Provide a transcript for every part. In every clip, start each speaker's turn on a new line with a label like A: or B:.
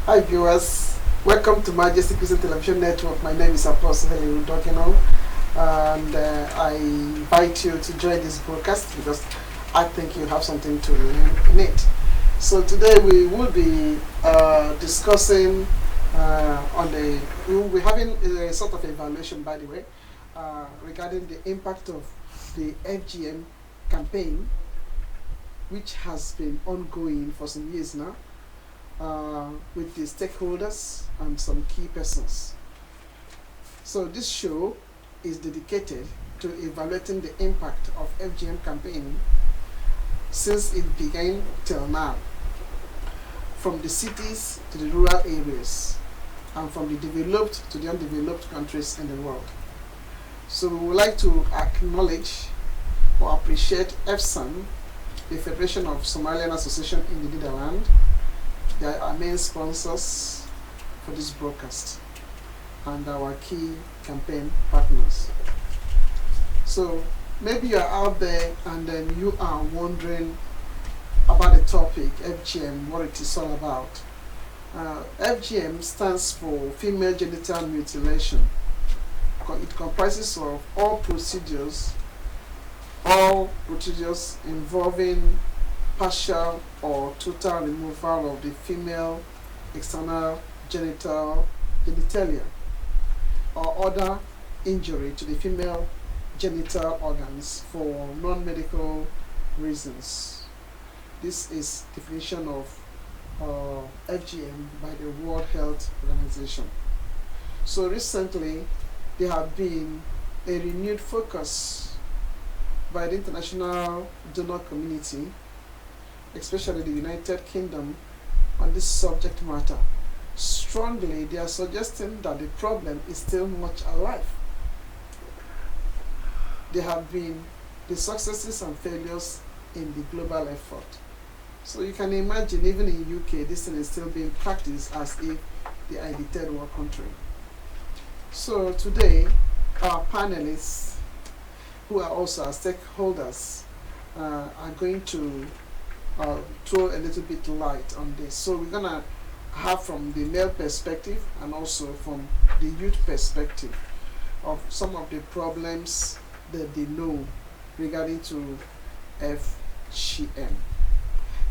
A: Hi viewers, welcome to Majestic Christian Television Network. My name is Apostle Helen Udokino, and I invite you to join this broadcast because I think you have something to learn in it. So today we will be discussing we will be having a sort of evaluation, by the way, regarding the impact of the FGM campaign, which has been ongoing for some years now, with the stakeholders and some key persons. So this show is dedicated to evaluating the impact of FGM campaign since it began till now, from the cities to the rural areas, and from the developed to the undeveloped countries in the world. So we would like to acknowledge or appreciate FSAN, the Federation of Somalian Association in the Netherlands. They are our main sponsors for this broadcast and our key campaign partners. So maybe you are out there and then you are wondering about the topic FGM, what it is all about. FGM stands for female genital mutilation. It comprises of all procedures involving partial or total removal of the female external genitalia or other injury to the female genital organs for non-medical reasons. This is definition of FGM by the World Health Organization. So recently there have been a renewed focus by the international donor community, especially the United Kingdom, on this subject matter. Strongly, they are suggesting that the problem is still much alive. There have been the successes and failures in the global effort. So you can imagine, even in UK, this thing is still being practiced as if they are in the third world country. So today, our panelists, who are also our stakeholders, are going to throw a little bit light on this. So we're gonna have from the male perspective and also from the youth perspective of some of the problems that they know regarding to FGM,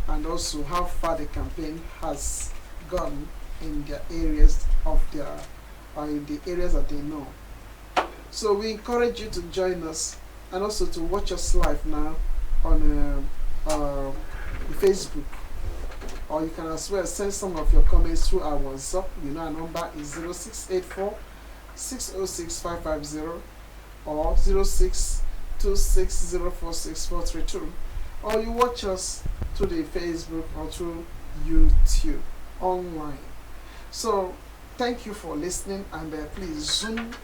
A: and also how far the campaign has gone in their areas in the areas that they know. So we encourage you to join us and also to watch us live now on Facebook, or you can as well send some of your comments through our WhatsApp. You know, our number is 0684 606 550 or 0626046432, or you watch us through the Facebook or through YouTube online. So thank you for listening, and please zoom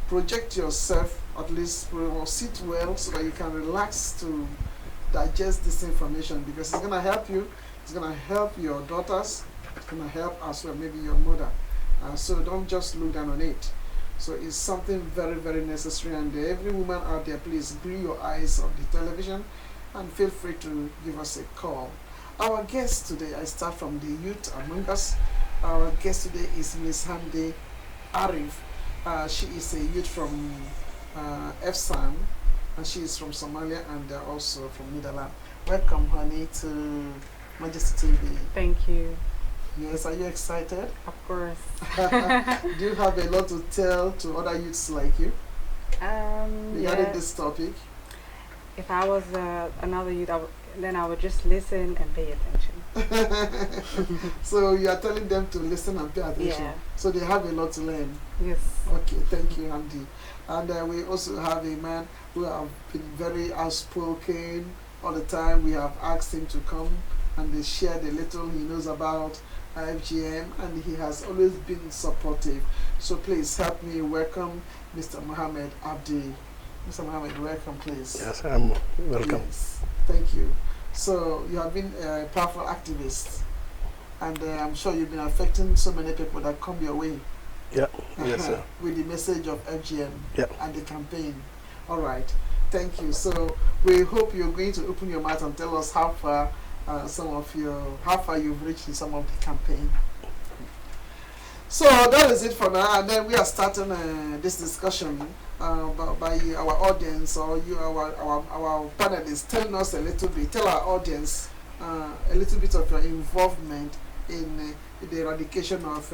A: project yourself, at least, or sit well so that you can relax to digest this information, because it's going to help you, it's going to help your daughters, it's going to help as well maybe your mother. So don't just look down on it. So it's something very, very necessary, and every woman out there, please glue your eyes on the television and feel free to give us a call. Our guest today, I start from the youth among us. Our guest today is Miss Hamdi Arif. She is a youth from FSAN, and she is from Somalia and also from Netherlands. Welcome, honey, to Majesty TV.
B: Thank you.
A: Yes, are you excited?
B: Of course.
A: Do you have a lot to tell to other youths like you regarding this topic?
B: If I was another youth, then I would just listen and pay attention.
A: So you are telling them to listen and pay attention.
B: Yeah.
A: So they have a lot to learn.
B: Yes.
A: Okay, thank you, Andy. And we also have a man who have been very outspoken all the time. We have asked him to come and share the little he knows about FGM, and he has always been supportive. So please help me welcome Mr. Mohamed Abdi. Mr. Mohamed, welcome, please.
C: Yes, I'm welcome.
A: Yes, thank you. So you have been a powerful activist, and I'm sure you've been affecting so many people that come your way.
C: Yeah, yes, sir.
A: With the message of FGM,
C: yeah,
A: and the campaign. All right, thank you. So we hope you're going to open your mouth and tell us how far some of how far you've reached in some of the campaign. So that is it for now, and then we are starting this discussion by our audience or our panelists telling us a little bit, tell our audience a little bit of your involvement in the eradication of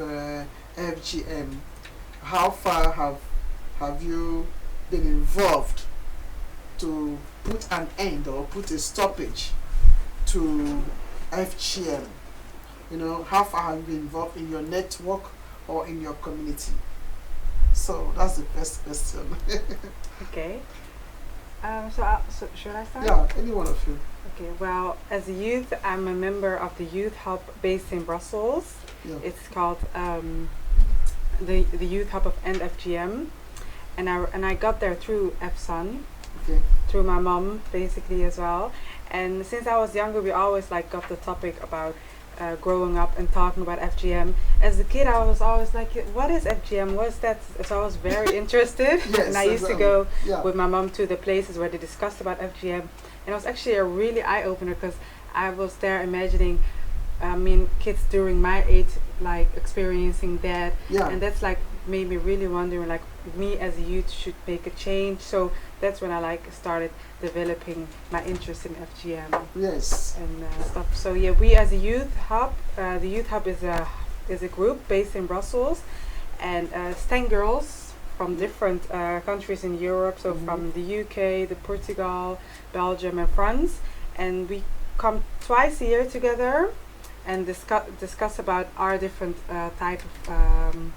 A: FGM. How far have you been involved to put an end or put a stoppage to FGM? You know, how far have you been involved in your network or in your community? So that's the first question.
B: Okay. So should I start?
A: Yeah, any one of you.
B: Okay. Well, as a youth, I'm a member of the youth hub based in Brussels.
A: Yeah.
B: It's called the Youth Hub of End FGM, and I got there through FSUN,
A: Okay.
B: through my mom basically as well. And since I was younger, we always like got the topic about growing up and talking about FGM. As a kid, I was always like, what is FGM? What's that? So I was very interested.
A: Yes,
B: And I used to go
A: Yeah.
B: with my mom to the places where they discussed about FGM. And it was actually a really eye-opener because I was there imagining, kids during my age, like experiencing that.
A: Yeah.
B: And that's like made me really wondering, like me as a youth should make a change. So that's when I like started developing my interest in FGM
A: Yes.
B: and stuff. So yeah, we as a youth hub, the youth hub is a group based in Brussels, and it's 10 girls from different countries in Europe. So from the UK, the Portugal, Belgium, and France, and we come twice a year together and discuss about our different type of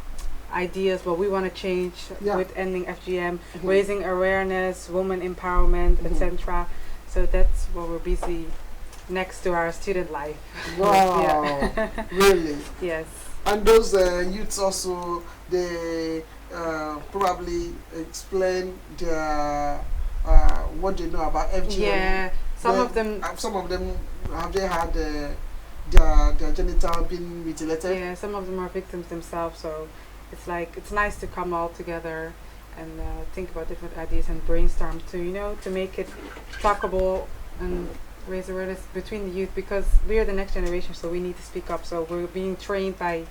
B: ideas, what we want to change with ending FGM, raising awareness, women empowerment, etc. So that's what we're busy next to our student life.
A: Wow.
B: Yeah.
A: Really?
B: Yes.
A: And those youths also, they probably explain their what they know about FGM.
B: Yeah. Some of them
A: have they had their genital being mutilated?
B: Yeah. Some of them are victims themselves. So it's like it's nice to come all together and think about different ideas and brainstorm to make it talkable and raise awareness between the youth, because we are the next generation, so we need to speak up. So we're being trained by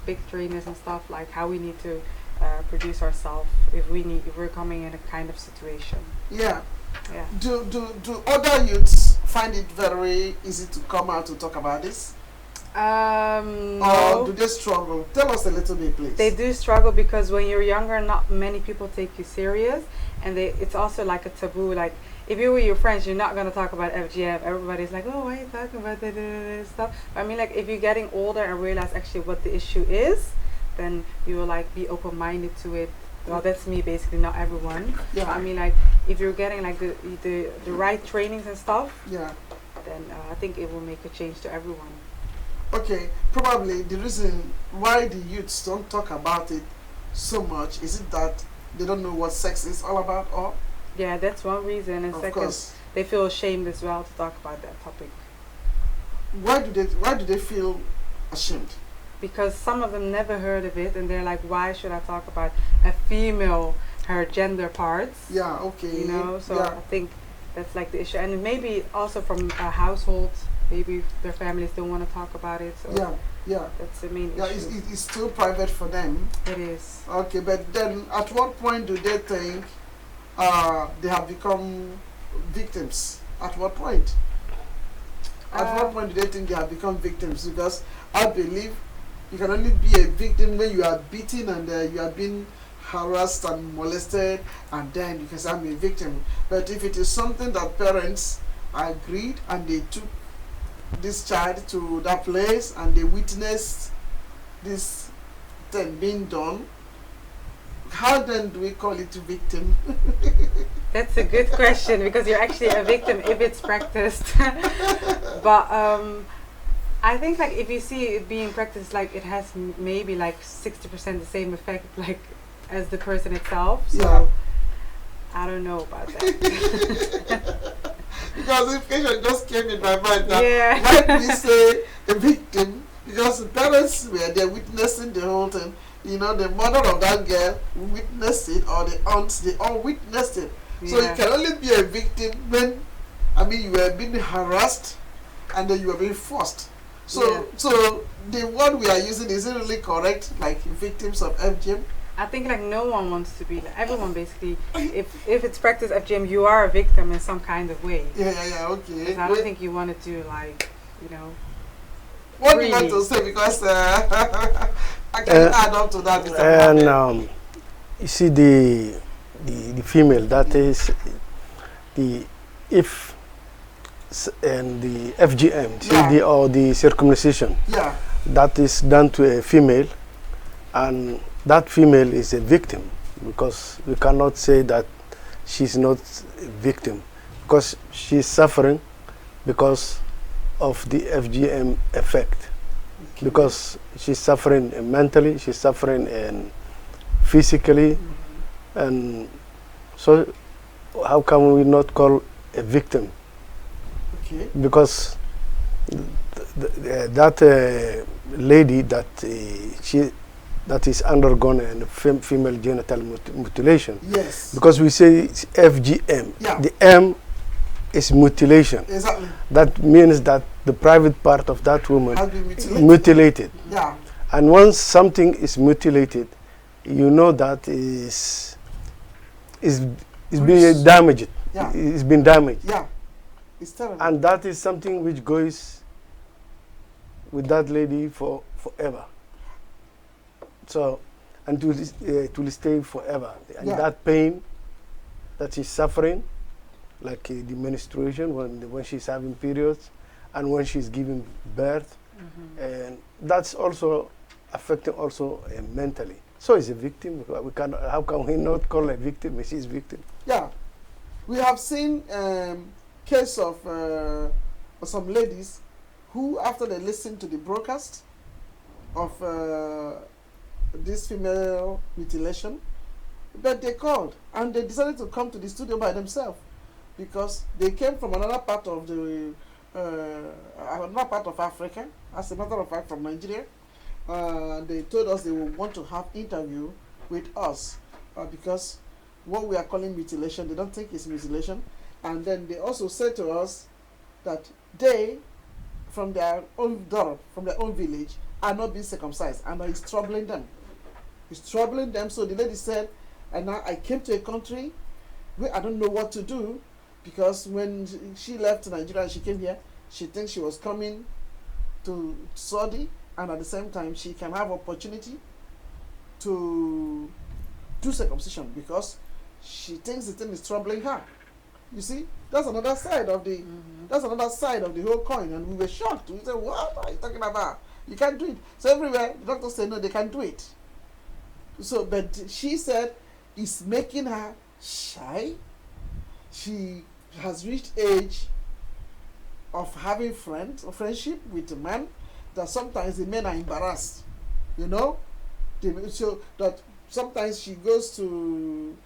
B: big trainers and stuff, like how we need to produce ourselves if we're coming in a kind of situation.
A: Yeah.
B: Yeah.
A: Do other youths find it very easy to come out to talk about this?
B: No.
A: Or do they struggle? Tell us a little bit, please.
B: They do struggle because when you're younger, not many people take you serious, and it's also like a taboo. Like if you're with your friends, you're not gonna talk about FGM. Everybody's like, "Oh, why are you talking about that stuff?" I mean, like if you're getting older and realize actually what the issue is, then you will like be open-minded to it. Well, that's me basically, not everyone.
A: Yeah.
B: I mean, like if you're getting like the right trainings and stuff,
A: Yeah.
B: then I think it will make a change to everyone.
A: Okay, probably the reason why the youths don't talk about it so much, is it that they don't know what sex is all about, or?
B: Yeah, that's one reason. And
A: Of
B: second,
A: course.
B: they feel ashamed as well to talk about that topic.
A: Why do they feel ashamed?
B: Because some of them never heard of it, and they're like, why should I talk about a female, her gender parts?
A: Yeah, okay.
B: You know, so
A: yeah.
B: I think that's like the issue. And maybe also from a household, maybe their families don't want to talk about it. So
A: Yeah.
B: that's the main
A: Yeah,
B: issue.
A: it's still private for them.
B: It is.
A: Okay, but then at what point do they think they have become victims? At what point? At what point do they think they have become victims? Because I believe you can only be a victim when you are beaten and you are being harassed and molested, and then you can say I'm a victim. But if it is something that parents agreed and they took this child to that place and they witnessed this thing being done, how then do we call it a victim?
B: That's a good question, because you're actually a victim if it's practiced. But I think like if you see it being practiced, like it has maybe like 60% the same effect like as the person itself. So
A: Yeah.
B: I don't know about that.
A: Because the question just came in my mind that
B: Yeah.
A: why do we say a victim? Because the parents were there witnessing the whole thing. You know, the mother of that girl witnessed it, or the aunts, they all witnessed it. So you
B: Yeah.
A: can only be a victim when, I mean, you were being harassed and then you were being forced. So the word we are using, is it really correct? Like victims of FGM?
B: I think like no one wants to be like, everyone basically. If it's practice FGM, you are a victim in some kind of way.
A: Yeah. Okay.
B: I don't think you want to do like,
A: What do you want to say? Because I can add on to that.
C: And you see the female, that is the and the FGM, or the circumcision.
A: Yeah.
C: That is done to a female, and that female is a victim, because we cannot say that she's not a victim, because she's suffering because of the FGM effect, because she's suffering mentally, she's suffering physically, and so how can we not call a victim?
A: Okay.
C: Because that lady that is undergone a female genital mutilation.
A: Yes.
C: Because we say it's FGM.
A: Yeah.
C: The M is mutilation.
A: Exactly.
C: That means that the private part of that woman
A: has been
C: mutilated.
A: Yeah.
C: And once something is mutilated, you know that is being damaged.
A: Yeah.
C: It's been damaged.
A: Yeah. It's terrible.
C: And that is something which goes with that lady forever. So, and to stay forever. And that pain that she's suffering, like the menstruation when she's having periods, and when she's giving birth, and that's also affecting also mentally. So it's a victim. How can we not call a victim? She's a victim.
A: Yeah, we have seen case of some ladies who, after they listened to the broadcast of this female mutilation, that they called and they decided to come to the studio by themselves, because they came from another part of Africa, as a matter of fact from Nigeria. They told us they would want to have interview with us because what we are calling mutilation, they don't think it's mutilation. And then they also said to us that they, from their own dorm, from their own village, are not being circumcised, and it's troubling them. It's troubling them. So the lady said, and now I came to a country where I don't know what to do, because when she left Nigeria and she came here, she thinks she was coming to Saudi, and at the same time she can have opportunity to do circumcision, because she thinks the thing is troubling her. You see, that's another side of the that's another side of the whole coin, and we were shocked. We said, "What are you talking about? You can't do it." So everywhere the doctors say no, they can't do it. So, but she said it's making her shy. She has reached age of having friendship with a man, that sometimes the men are embarrassed, so that sometimes she goes to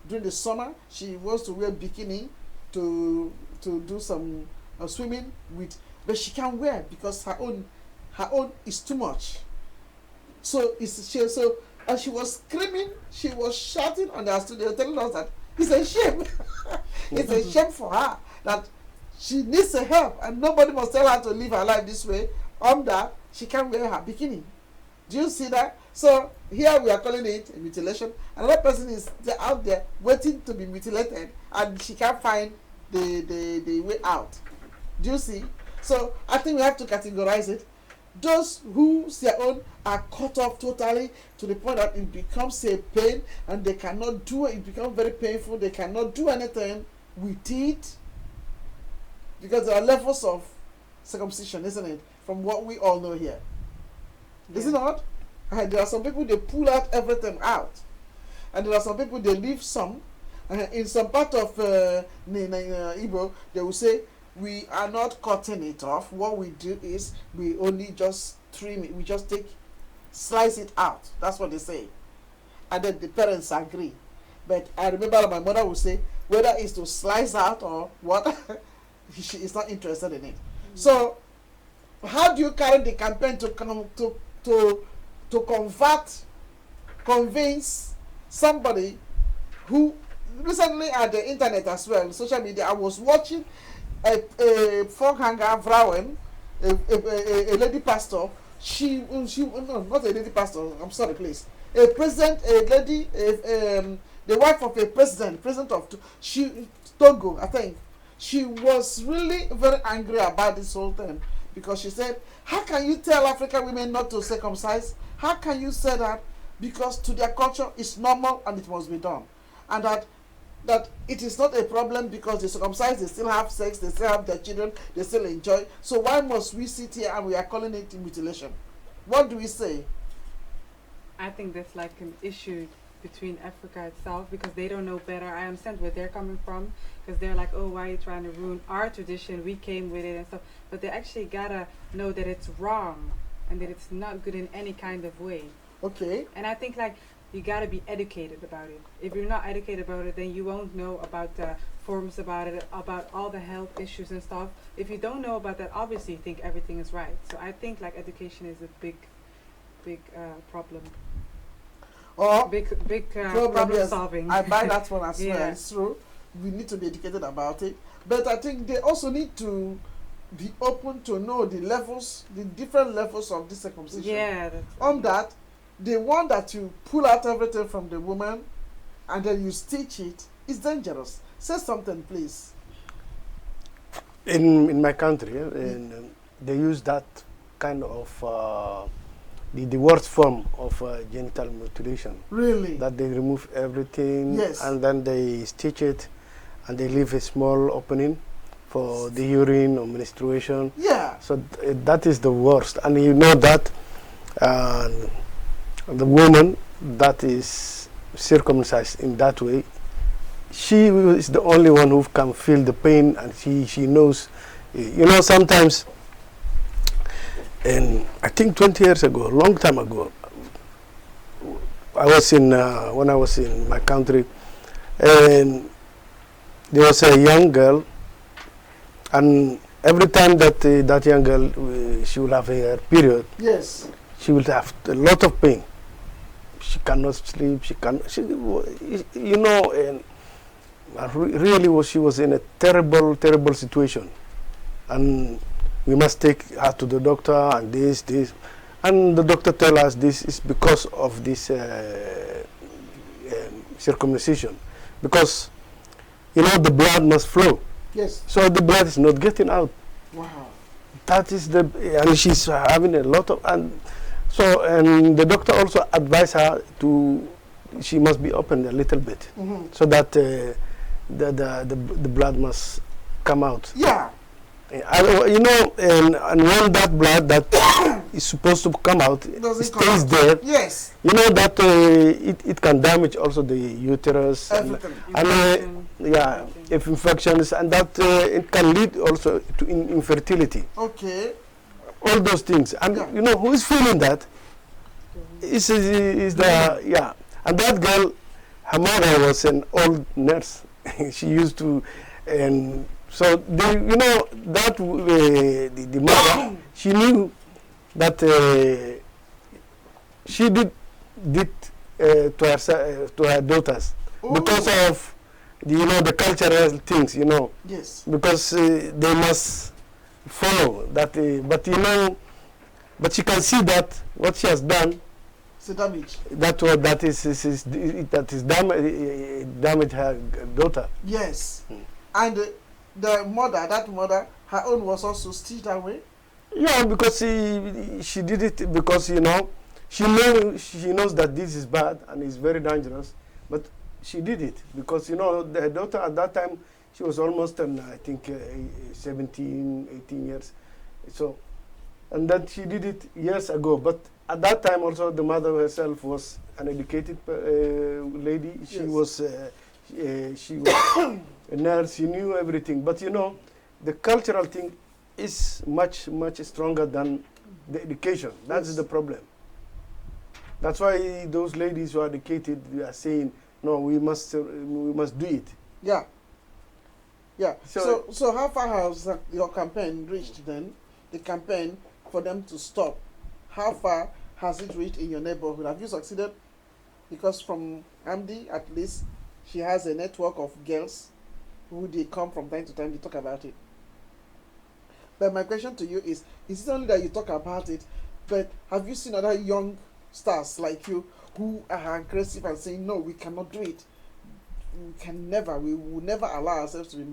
A: during the summer, she wants to wear bikini to do some swimming with, but she can't wear because her own is too much. So and she was screaming, she was shouting on the studio, telling us that it's a shame. It's a shame for her that she needs a help, and nobody must tell her to live her life this way. That she can't wear her bikini. Do you see that? So here we are calling it a mutilation. Another person is out there waiting to be mutilated, and she can't find the way out. Do you see? So I think we have to categorize it. Those whose their own are cut off totally to the point that it becomes a pain and they cannot do it. It becomes very painful. They cannot do anything with it, because there are levels of circumcision, isn't it? From what we all know here. Is it not? And there are some people, they pull out everything out. And there are some people, they leave some. In some part of Igbo, they will say, we are not cutting it off. What we do is we only just trim it. We just slice it out. That's what they say. And then the parents agree. But I remember my mother would say, whether it's to slice out or what, she is not interested in it. So, how do you carry the campaign to convince somebody who recently at the internet as well, social media, I was watching a Vorhanger Frauen, a lady pastor, no, not a lady pastor, I'm sorry, please. A president, a lady, the wife of a president of Togo, I think. She was really very angry about this whole thing because she said, how can you tell African women not to circumcise? How can you say that? Because to their culture, it's normal and it must be done. And that it is not a problem because they circumcise, they still have sex, they still have their children, they still enjoy. So why must we sit here and we are calling it mutilation? What do we say?
B: I think that's like an issue between Africa itself because they don't know better. I understand where they're coming from because they're like, oh, why are you trying to ruin our tradition? We came with it and stuff. But they actually gotta know that it's wrong and that it's not good in any kind of way.
A: Okay.
B: And I think like you gotta be educated about it. If you're not educated about it, then you won't know about the forums about it, about all the health issues and stuff. If you don't know about that, obviously you think everything is right. So I think like education is a big problem.
A: Or
B: Big problem solving.
A: I buy that one as
B: Yeah.
A: well. It's true. We need to be educated about it. But I think they also need to be open to know the levels, the different levels of this circumcision.
B: Yeah.
A: On that, the one that you pull out everything from the woman and then you stitch it is dangerous. Say something, please.
C: In my country, and they use that kind of the worst form of genital mutilation.
A: Really?
C: That they remove everything,
A: Yes.
C: and then they stitch it, and they leave a small opening for the urine or menstruation.
A: Yeah.
C: So that is the worst, and you know that the woman that is circumcised in that way, she is the only one who can feel the pain, and she knows. You know, sometimes, and I think 20 years ago, a long time ago, I was when I was in my country, and there was a young girl, and every time that that young girl she will have her period,
A: Yes.
C: she will have a lot of pain. She cannot sleep. You know, and really she was in a terrible situation, and we must take her to the doctor and this, and the doctor tell us this is because of this circumcision, because you know the blood must flow.
A: Yes.
C: So the blood is not getting out.
A: Wow.
C: That is and she's having a lot of, and the doctor also advised her she must be opened a little bit, so that the blood must come out.
A: Yeah.
C: You know, and when that blood that is supposed to come out stays there,
A: yes,
C: you know that it can damage also the uterus,
A: everything.
C: if infections, and that it can lead also to infertility.
A: Okay.
C: All those things, and you know who is feeling that is the and that girl, her mother was an old nurse. She used to, and so you know that the mother, she knew that she did to her daughters. Ooh. Because of the cultural things,
A: Yes.
C: because they must follow that, but she can see that what she has done,
A: it's a damage.
C: That is damage her daughter.
A: Yes. And that mother, her own was also stitched away.
C: Yeah, because she did it because she knows that this is bad and it's very dangerous, but she did it because the daughter at that time, she was almost I think 17, 18 years. So, and then she did it years ago. But at that time also, the mother herself was an educated lady. She
A: Yes.
C: was a nurse. She knew everything. But the cultural thing is much stronger than the education. That's
A: Yes.
C: the problem. That's why those ladies who are educated, they are saying, no, we must do it.
A: Yeah. Yeah. So how far has your campaign reached then? The campaign for them to stop. How far has it reached in your neighborhood? Have you succeeded? Because from Abdi, at least, she has a network of girls who they come from time to time to talk about it. But my question to you is it only that you talk about it, but have you seen other young stars like you who are aggressive and saying, no, we cannot do it. We will never allow ourselves to be,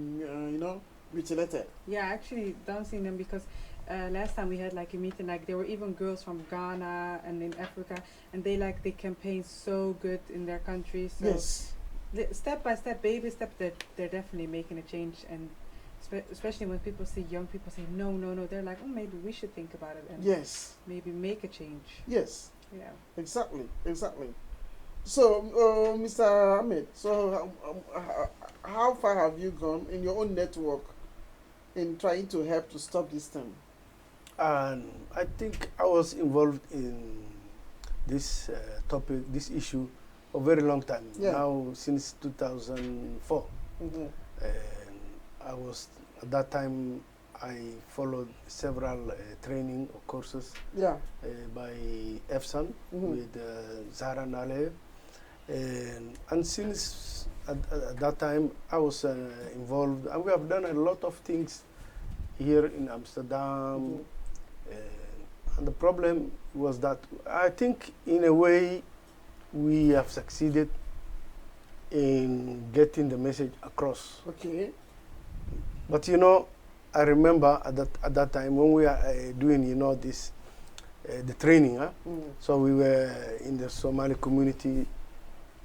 A: mutilated.
B: Yeah, I actually don't see them because last time we had like a meeting, like there were even girls from Ghana and in Africa, and they campaign so good in their country. So
A: Yes.
B: Step by step, baby step, they're definitely making a change, and especially when people see young people say no, no, no, they're like, oh, maybe we should think about it and
A: Yes.
B: maybe make a change.
A: Yes.
B: Yeah.
A: Exactly. So, Mr. Ahmed, so how far have you gone in your own network in trying to help to stop this thing?
C: And I think I was involved in this topic, this issue, for a very long time.
A: Yeah.
C: Now, since 2004.
A: Mm-hmm.
C: And I was, at that time, I followed several training or courses
A: Yeah.
C: by EFSAN with Zahra Nale. And since at that time, I was involved, and we have done a lot of things here in Amsterdam. And the problem was that I think, in a way, we have succeeded in getting the message across.
A: Okay.
C: But I remember at that time when we are doing this the training. So we were in the Somali community,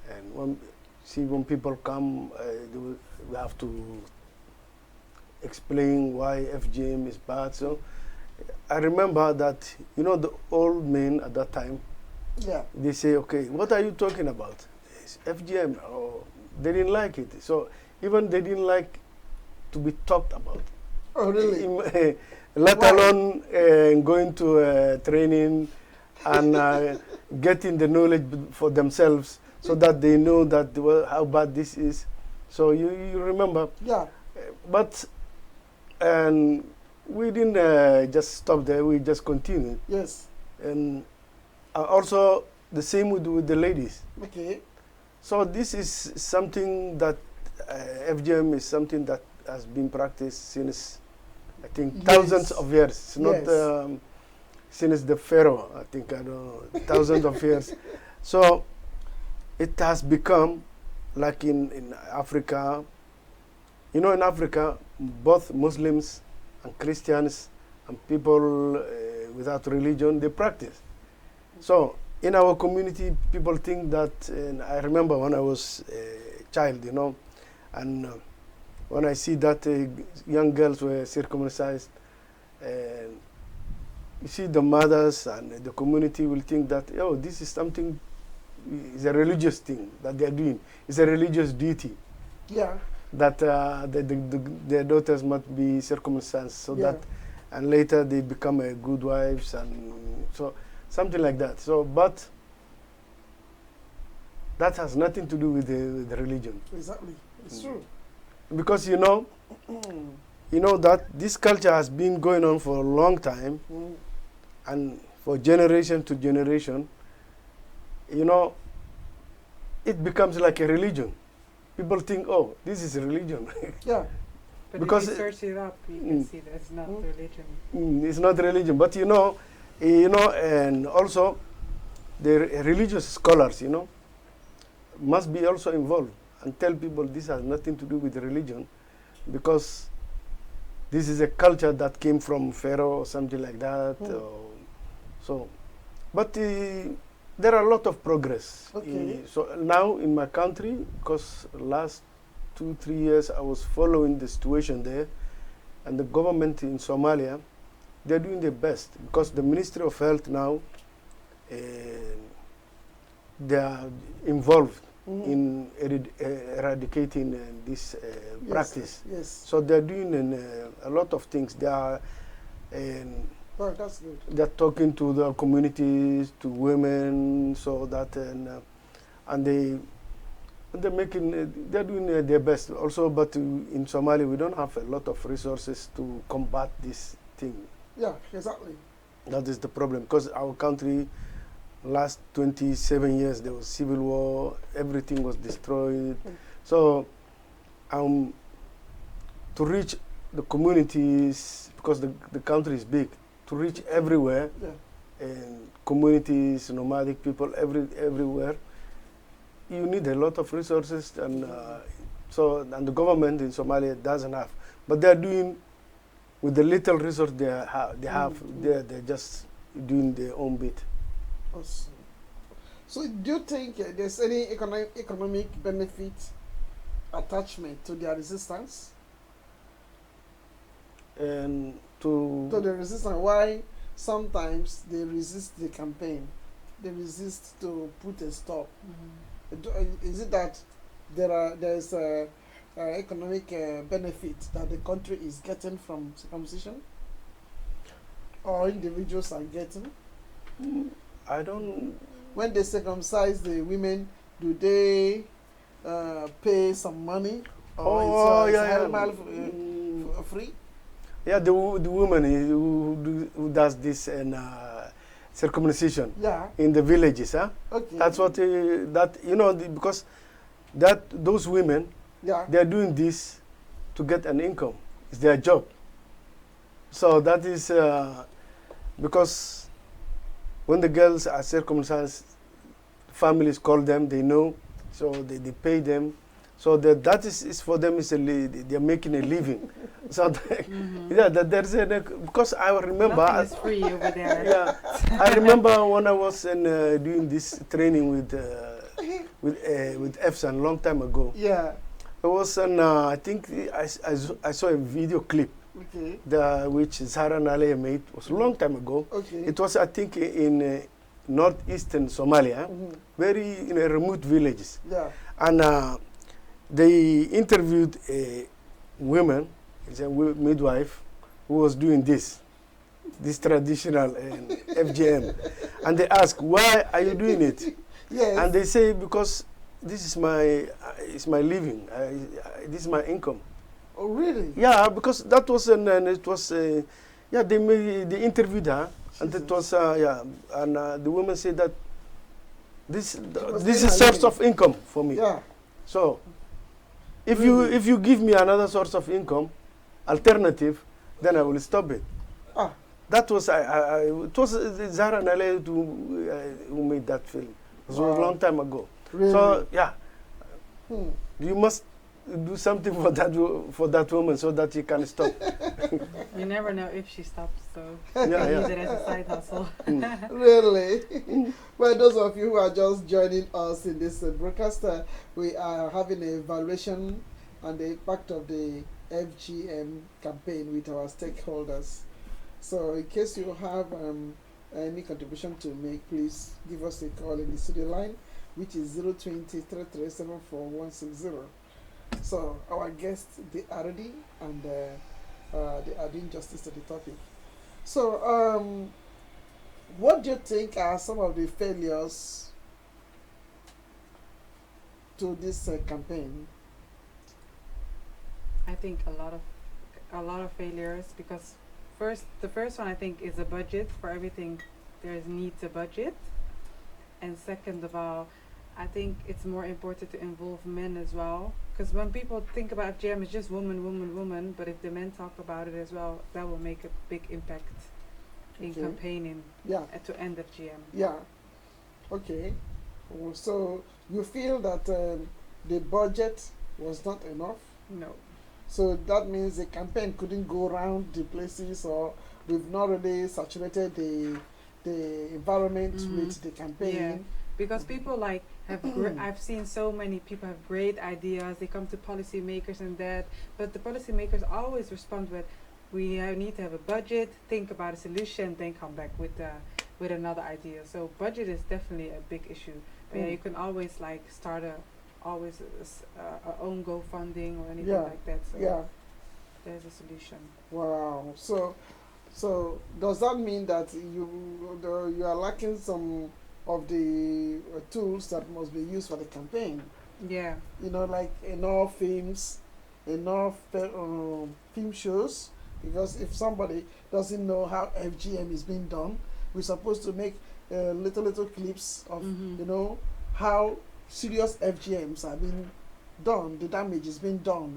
C: and when people come, we have to explain why FGM is bad. So I remember that the old men at that time.
A: Yeah.
C: They say, okay, what are you talking about? It's FGM. Oh, they didn't like it. So even they didn't like to be talked about.
A: Oh, really?
C: Let alone going to training and getting the knowledge for themselves so that they know that how bad this is. So you remember?
A: Yeah.
C: But and we didn't just stop there. We just continued.
A: Yes.
C: And also the same with the ladies.
A: Okay.
C: So this is something that FGM is something that has been practiced since, I think, thousands of years. It's not since the Pharaoh, I think, I don't know, thousands of years. So it has become like in Africa. In Africa, both Muslims and Christians and people without religion, they practice. So in our community, people think that, and I remember when I was a child, and when I see that young girls were circumcised, you see the mothers and the community will think that, oh, this is something, is a religious thing that they're doing. It's a religious duty.
A: Yeah.
C: That their daughters must be circumcised so that, and later they become good wives, and so something like that. So, but that has nothing to do with the religion.
A: Exactly, it's true.
C: Because that this culture has been going on for a long time, and for generation to generation, it becomes like a religion. People think, oh, this is a religion.
A: Yeah.
B: But
C: because
B: if you search it up, you can see that it's not religion.
C: It's not religion, but and also the religious scholars, must be also involved and tell people this has nothing to do with religion, because this is a culture that came from Pharaoh or something like that. But there are a lot of progress.
A: Okay.
C: So now in my country, because last 2-3 years I was following the situation there, and the government in Somalia, they're doing their best, because the Ministry of Health now, they are involved in eradicating this practice.
A: Yes.
C: So they're doing a lot of things. They are
A: that's good.
C: they're talking to the communities, to women, so that and they're doing their best also. But in Somalia, we don't have a lot of resources to combat this thing.
A: Yeah, exactly.
C: That is the problem, because our country, last 27 years, there was civil war, everything was destroyed. So to reach the communities, because the country is big, to reach everywhere, and communities, nomadic people, everywhere, you need a lot of resources, and and the government in Somalia doesn't have. But they're doing, with the little resource they have, they're just doing their own bit.
A: Awesome. So do you think there's any economic benefit attachment to their resistance?
C: And to
A: the resistance, why sometimes they resist the campaign? They resist to put a stop. Is it that there's a economic benefit that the country is getting from circumcision, or individuals are getting?
C: I don't.
A: When they circumcise the women, do they pay some money, or is animal free?
C: Yeah, the woman who does this and circumcision in the villages, huh?
A: Okay.
C: That's what because those women, they're doing this to get an income. It's their job. So that is because when the girls are circumcised, families call them, they know, so they pay them. So that is for them, they're making a living. So there's because I remember.
B: Nothing is free over there.
C: Yeah, I remember when I was doing this training with EFSAN long time ago.
A: Yeah.
C: It was I think I saw a video clip.
A: Okay.
C: Which Zahra Naleh made. It was a long time ago.
A: Okay.
C: It was, I think, in northeastern Somalia, very remote villages.
A: Yeah.
C: And they interviewed a woman, it's a midwife, who was doing this traditional FGM. And they asked, why are you doing it?
A: Yes.
C: And they say, because this is my living, this is my income.
A: Oh, really?
C: Yeah, because that was they interviewed her, and it was and the woman said that this is a source of income for me.
A: Yeah.
C: So if you give me another source of income, alternative, then I will stop it. That was it was Zahra Naleh who made that film. It was a long time ago.
A: Really?
C: So you must do something for that woman so that you can stop.
B: You never know if she stops, so
C: yeah.
B: use it as a side hustle.
A: Really? Well, those of you who are just joining us in this broadcast, we are having an evaluation on the impact of the FGM campaign with our stakeholders. So in case you have any contribution to make, please give us a call in the studio line, which is 020-3374160. So our guests, they are ready, and they are doing justice to the topic. So what do you think are some of the failures to this campaign?
B: I think a lot of failures, because the first one I think is a budget for everything. There needs a budget, and second of all, I think it's more important to involve men as well, because when people think about FGM, it's just woman, but if the men talk about it as well, that will make a big impact in campaigning to end FGM.
A: Yeah. Okay. So you feel that the budget was not enough?
B: No.
A: So that means the campaign couldn't go around the places, or we've not really saturated the environment with the campaign.
B: Yeah. Because people have I've seen so many people have great ideas. They come to policymakers and that, but the policymakers always respond with, "We need to have a budget, think about a solution, then come back with another idea." So budget is definitely a big issue. But yeah, you can always start a own GoFunding or anything like that. So there's a solution.
A: Wow. So does that mean that you are lacking some of the tools that must be used for the campaign?
B: Yeah.
A: Like enough films, enough film shows, because if somebody doesn't know how FGM is being done, we're supposed to make little clips of how serious FGMs are being done, the damage is being done,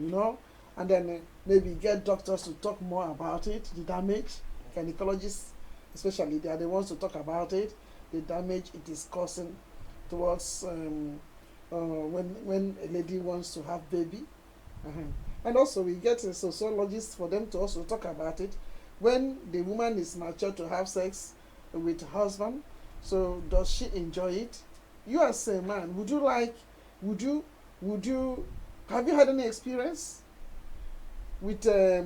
A: and then maybe get doctors to talk more about it, the damage. Gynecologists, especially, they are the ones to talk about it, the damage it is causing towards when a lady wants to have baby. And also we get a sociologist for them to also talk about it when the woman is mature to have sex with her husband. So does she enjoy it? You as a man, would you have you had any experience with those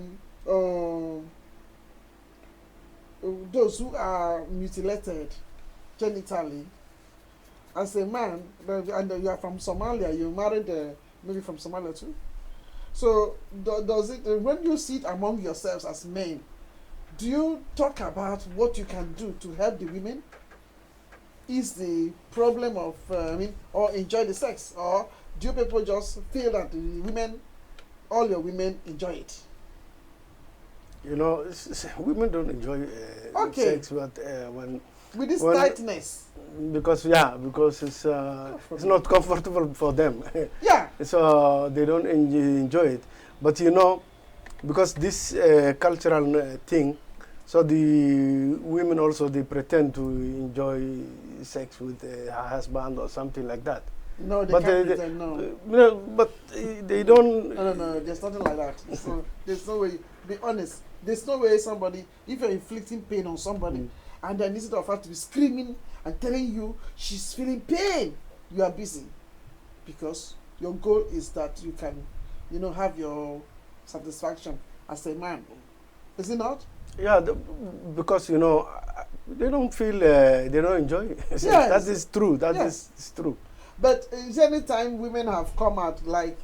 A: who are mutilated genitally? As a man, and you are from Somalia, you married maybe from Somalia too. So does it, when you sit among yourselves as men, do you talk about what you can do to help the women? Is the problem of or enjoy the sex, or do people just feel that the women, all your women enjoy it?
C: You know, women don't enjoy sex, but when
A: with this tightness.
C: Because it's not comfortable for them.
A: Yeah.
C: So they don't enjoy it. But you know, because this cultural thing, so the women also, they pretend to enjoy sex with her husband or something like that.
A: No, they can't pretend,
C: no. But they don't.
A: No, there's nothing like that. So there's no way, be honest, there's no way somebody, if you're inflicting pain on somebody, and then instead of her to be screaming and telling you she's feeling pain, you are busy. Because your goal is that you can, have your satisfaction as a man. Is it not?
C: Yeah, because, they don't feel, they don't enjoy it. Yes. That is true. That is true.
A: But is there any time women have come out, like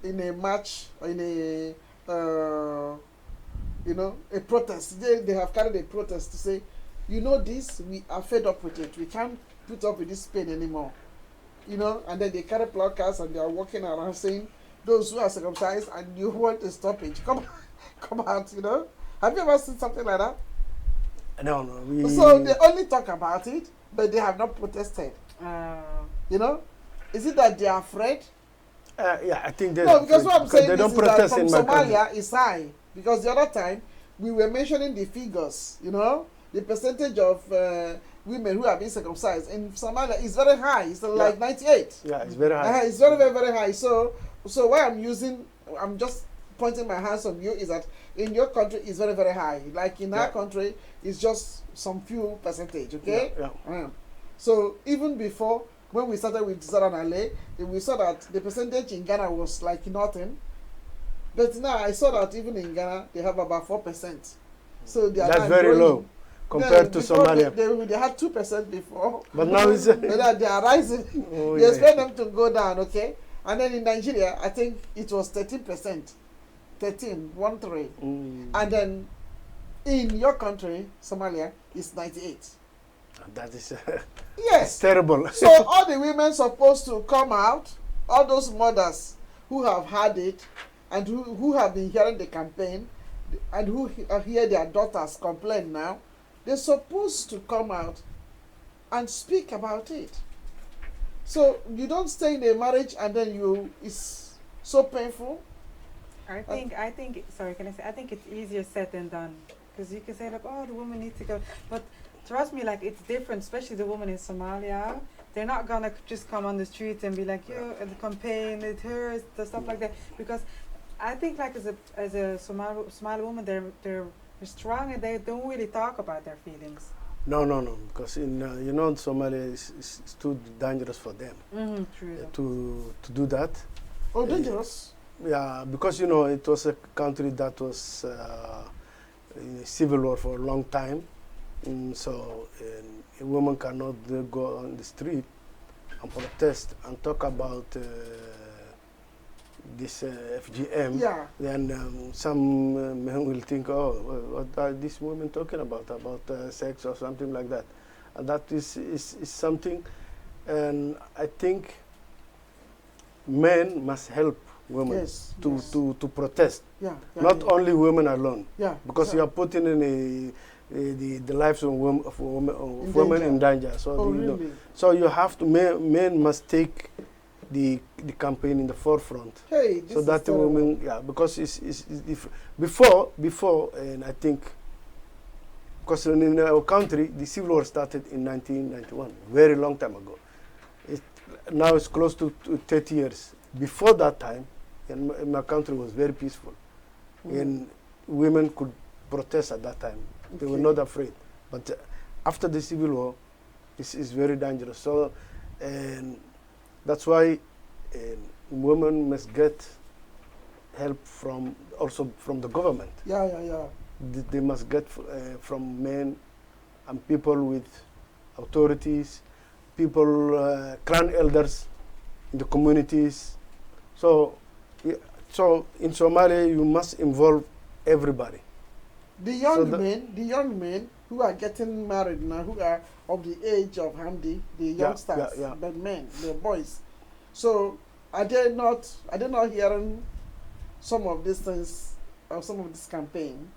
A: in a march, or in a, a protest? They have carried a protest to say, this, we are fed up with it. We can't put up with this pain anymore. And then they carry placards and they are walking around saying, those who are circumcised and you want to stop it, come out, Have you ever seen something like that?
C: No.
A: So they only talk about it, but they have not protested. Is it that they are afraid?
C: Yeah, I think they.
A: No, because what I'm saying
C: they don't
A: is
C: protest
A: that from
C: in my
A: Somalia
C: country.
A: is high. Because the other time, we were mentioning the figures, the percentage of women who have been circumcised in Somalia is very high. It's like 98.
C: Yeah, it's very high.
A: It's very, very, very high. So why I'm just pointing my hands on you is that in your country it's very, very high. Like in our country, it's just some few percentage, okay?
C: Yeah.
A: So even before, when we started with Zara and Ale, we saw that the percentage in Ghana was like nothing. But now I saw that even in Ghana, they have about 4%. So they are
C: That's very low compared to Somalia.
A: They had 2% before.
C: But now it's...
A: they are rising. They expect them to go down, okay? And then in Nigeria, I think it was 13%. 13. And then in your country, Somalia, it's 98.
C: That is
A: yes,
C: terrible.
A: So all the women supposed to come out, all those mothers who have had it and who have been hearing the campaign and who hear their daughters complain now, they're supposed to come out and speak about it. So you don't stay in a marriage and then it's so painful.
B: I think sorry, can I say, I think it's easier said than done. Because you can say like, oh, the woman needs to go. But trust me, like, it's different, especially the woman in Somalia. They're not gonna just come on the streets and be like, yo, the campaign, it hurts, the stuff like that. Because I think, like, as a Somali woman, they're strong and they don't really talk about their feelings.
C: No, because in Somalia is too dangerous for them.
B: True.
C: To do that.
A: Oh, dangerous.
C: Yeah, because it was a country that was in a civil war for a long time. So a woman cannot go on the street and protest and talk about this FGM.
A: Yeah.
C: Then some men will think, oh, what are these women talking about sex or something like that. And that is something, and I think men must help women to protest. Not only women alone. Because you are putting in the lives of women in danger. So
A: really?
C: So you have to, men must take the campaign in the forefront.
A: Hey, this
C: So
A: is
C: that the
A: terrible.
C: women, yeah, because it's before, and I think, because in our country, the civil war started in 1991, very long time ago. It, now it's close to 30 years. Before that time, in my country was very peaceful. And women could protest at that time. They were
A: Okay.
C: not afraid. But after the civil war, it's very dangerous. So, and that's why women must get help also from the government.
A: Yeah, yeah, yeah.
C: They must get from men and people with authorities, people, clan elders in the communities. So, so in Somalia, you must involve everybody.
A: The young
C: So the-
A: men who are getting married now, who are of the age of Hamdi, the
C: Yeah,
A: youngsters,
C: yeah.
A: the men, the boys. So are they not hearing some of these things or some of this campaign?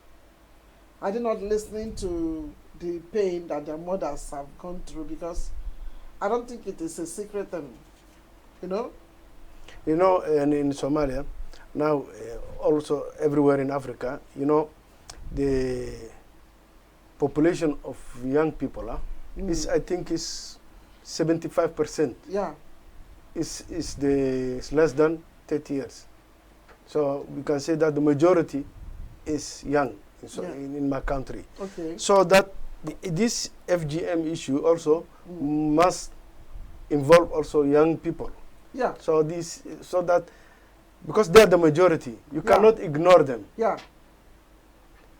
A: Are they not listening to the pain that their mothers have gone through? Because I don't think it is a secret thing, you know?
C: You know, and in Somalia, now also everywhere in Africa, you know, the population of young people is, I think, is 75%.
A: Yeah,
C: Is less than 30 years. So we can say that the majority is young
A: Yeah.
C: in my country.
A: okay.
C: So that this FGM issue also must involve also young people.
A: Yeah,
C: So that because they are the majority, you
A: Yeah.
C: cannot ignore them.
A: yeah.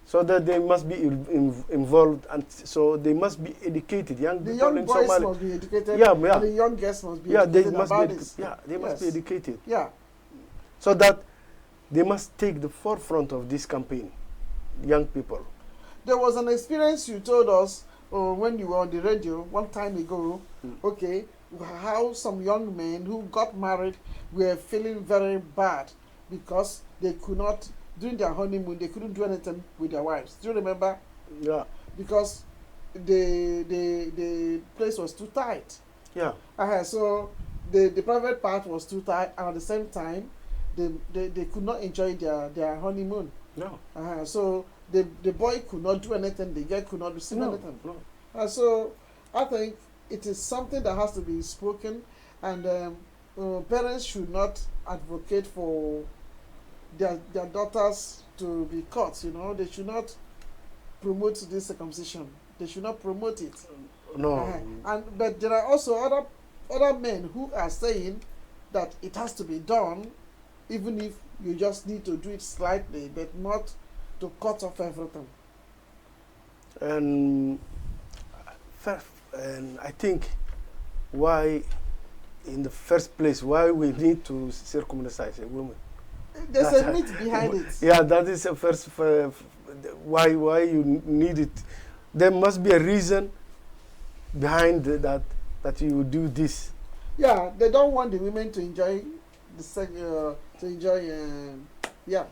C: So that they must be involved, and so they must be educated. Young
A: The
C: people
A: young
C: in
A: boys
C: Somalia,
A: must be educated,
C: Yeah, yeah.
A: and the young girls must be
C: yeah, they
A: educated
C: must be,
A: about
C: edu-
A: this.
C: yeah, they must be
A: Yes.
C: educated.
A: Yeah,
C: So that they must take the forefront of this campaign, young people.
A: there was an experience you told us when you were on the radio one time ago, okay, how some young men who got married were feeling very bad because they could not, during their honeymoon, they couldn't do anything with their wives. Do you remember?
C: Yeah,
A: Because the place was too tight.
C: yeah,
A: So the private part was too tight, and at the same time, they could not enjoy their honeymoon.
C: no,
A: So the boy could not do anything, the girl could not receive
C: no,
A: anything.
C: no.
A: So I think it is something that has to be spoken, and parents should not advocate for their daughters to be caught. You know, they should not promote this circumcision. They should not promote it.
C: No.
A: But there are also other men who are saying that it has to be done, even if you just need to do it slightly, but not to cut off everything.
C: And I think why, in the first place, why we need to circumcise a woman.
A: There's a myth behind it.
C: Yeah, that is the first. Why you need it? There must be a reason behind that you do this.
A: Yeah, they don't want the women to enjoy yeah.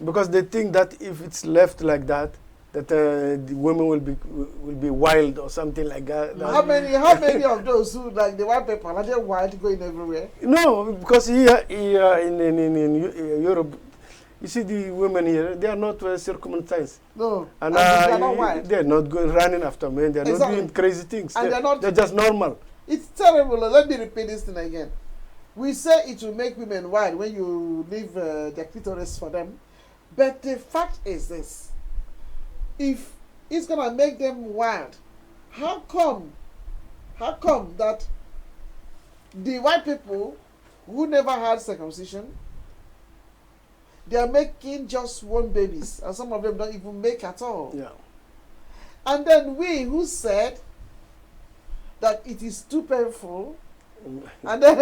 C: Because they think that if it's left like that, that the women will be wild or something like that.
A: How many of those who like the white people are they wild going everywhere?
C: No, because here in Europe, you see the women here, they are not circumcised.
A: No,
C: And
A: they are not wild.
C: they're not going running after men. They're
A: Exactly.
C: not doing crazy things.
A: And
C: They're just normal.
A: It's terrible. Let me repeat this thing again. We say it will make women wild when you leave the clitoris for them. But the fact is this. If it's going to make them wild, how come that the white people who never had circumcision, they are making just one babies, and some of them don't even make at all.
C: Yeah.
A: And then we who said that it is too painful, and then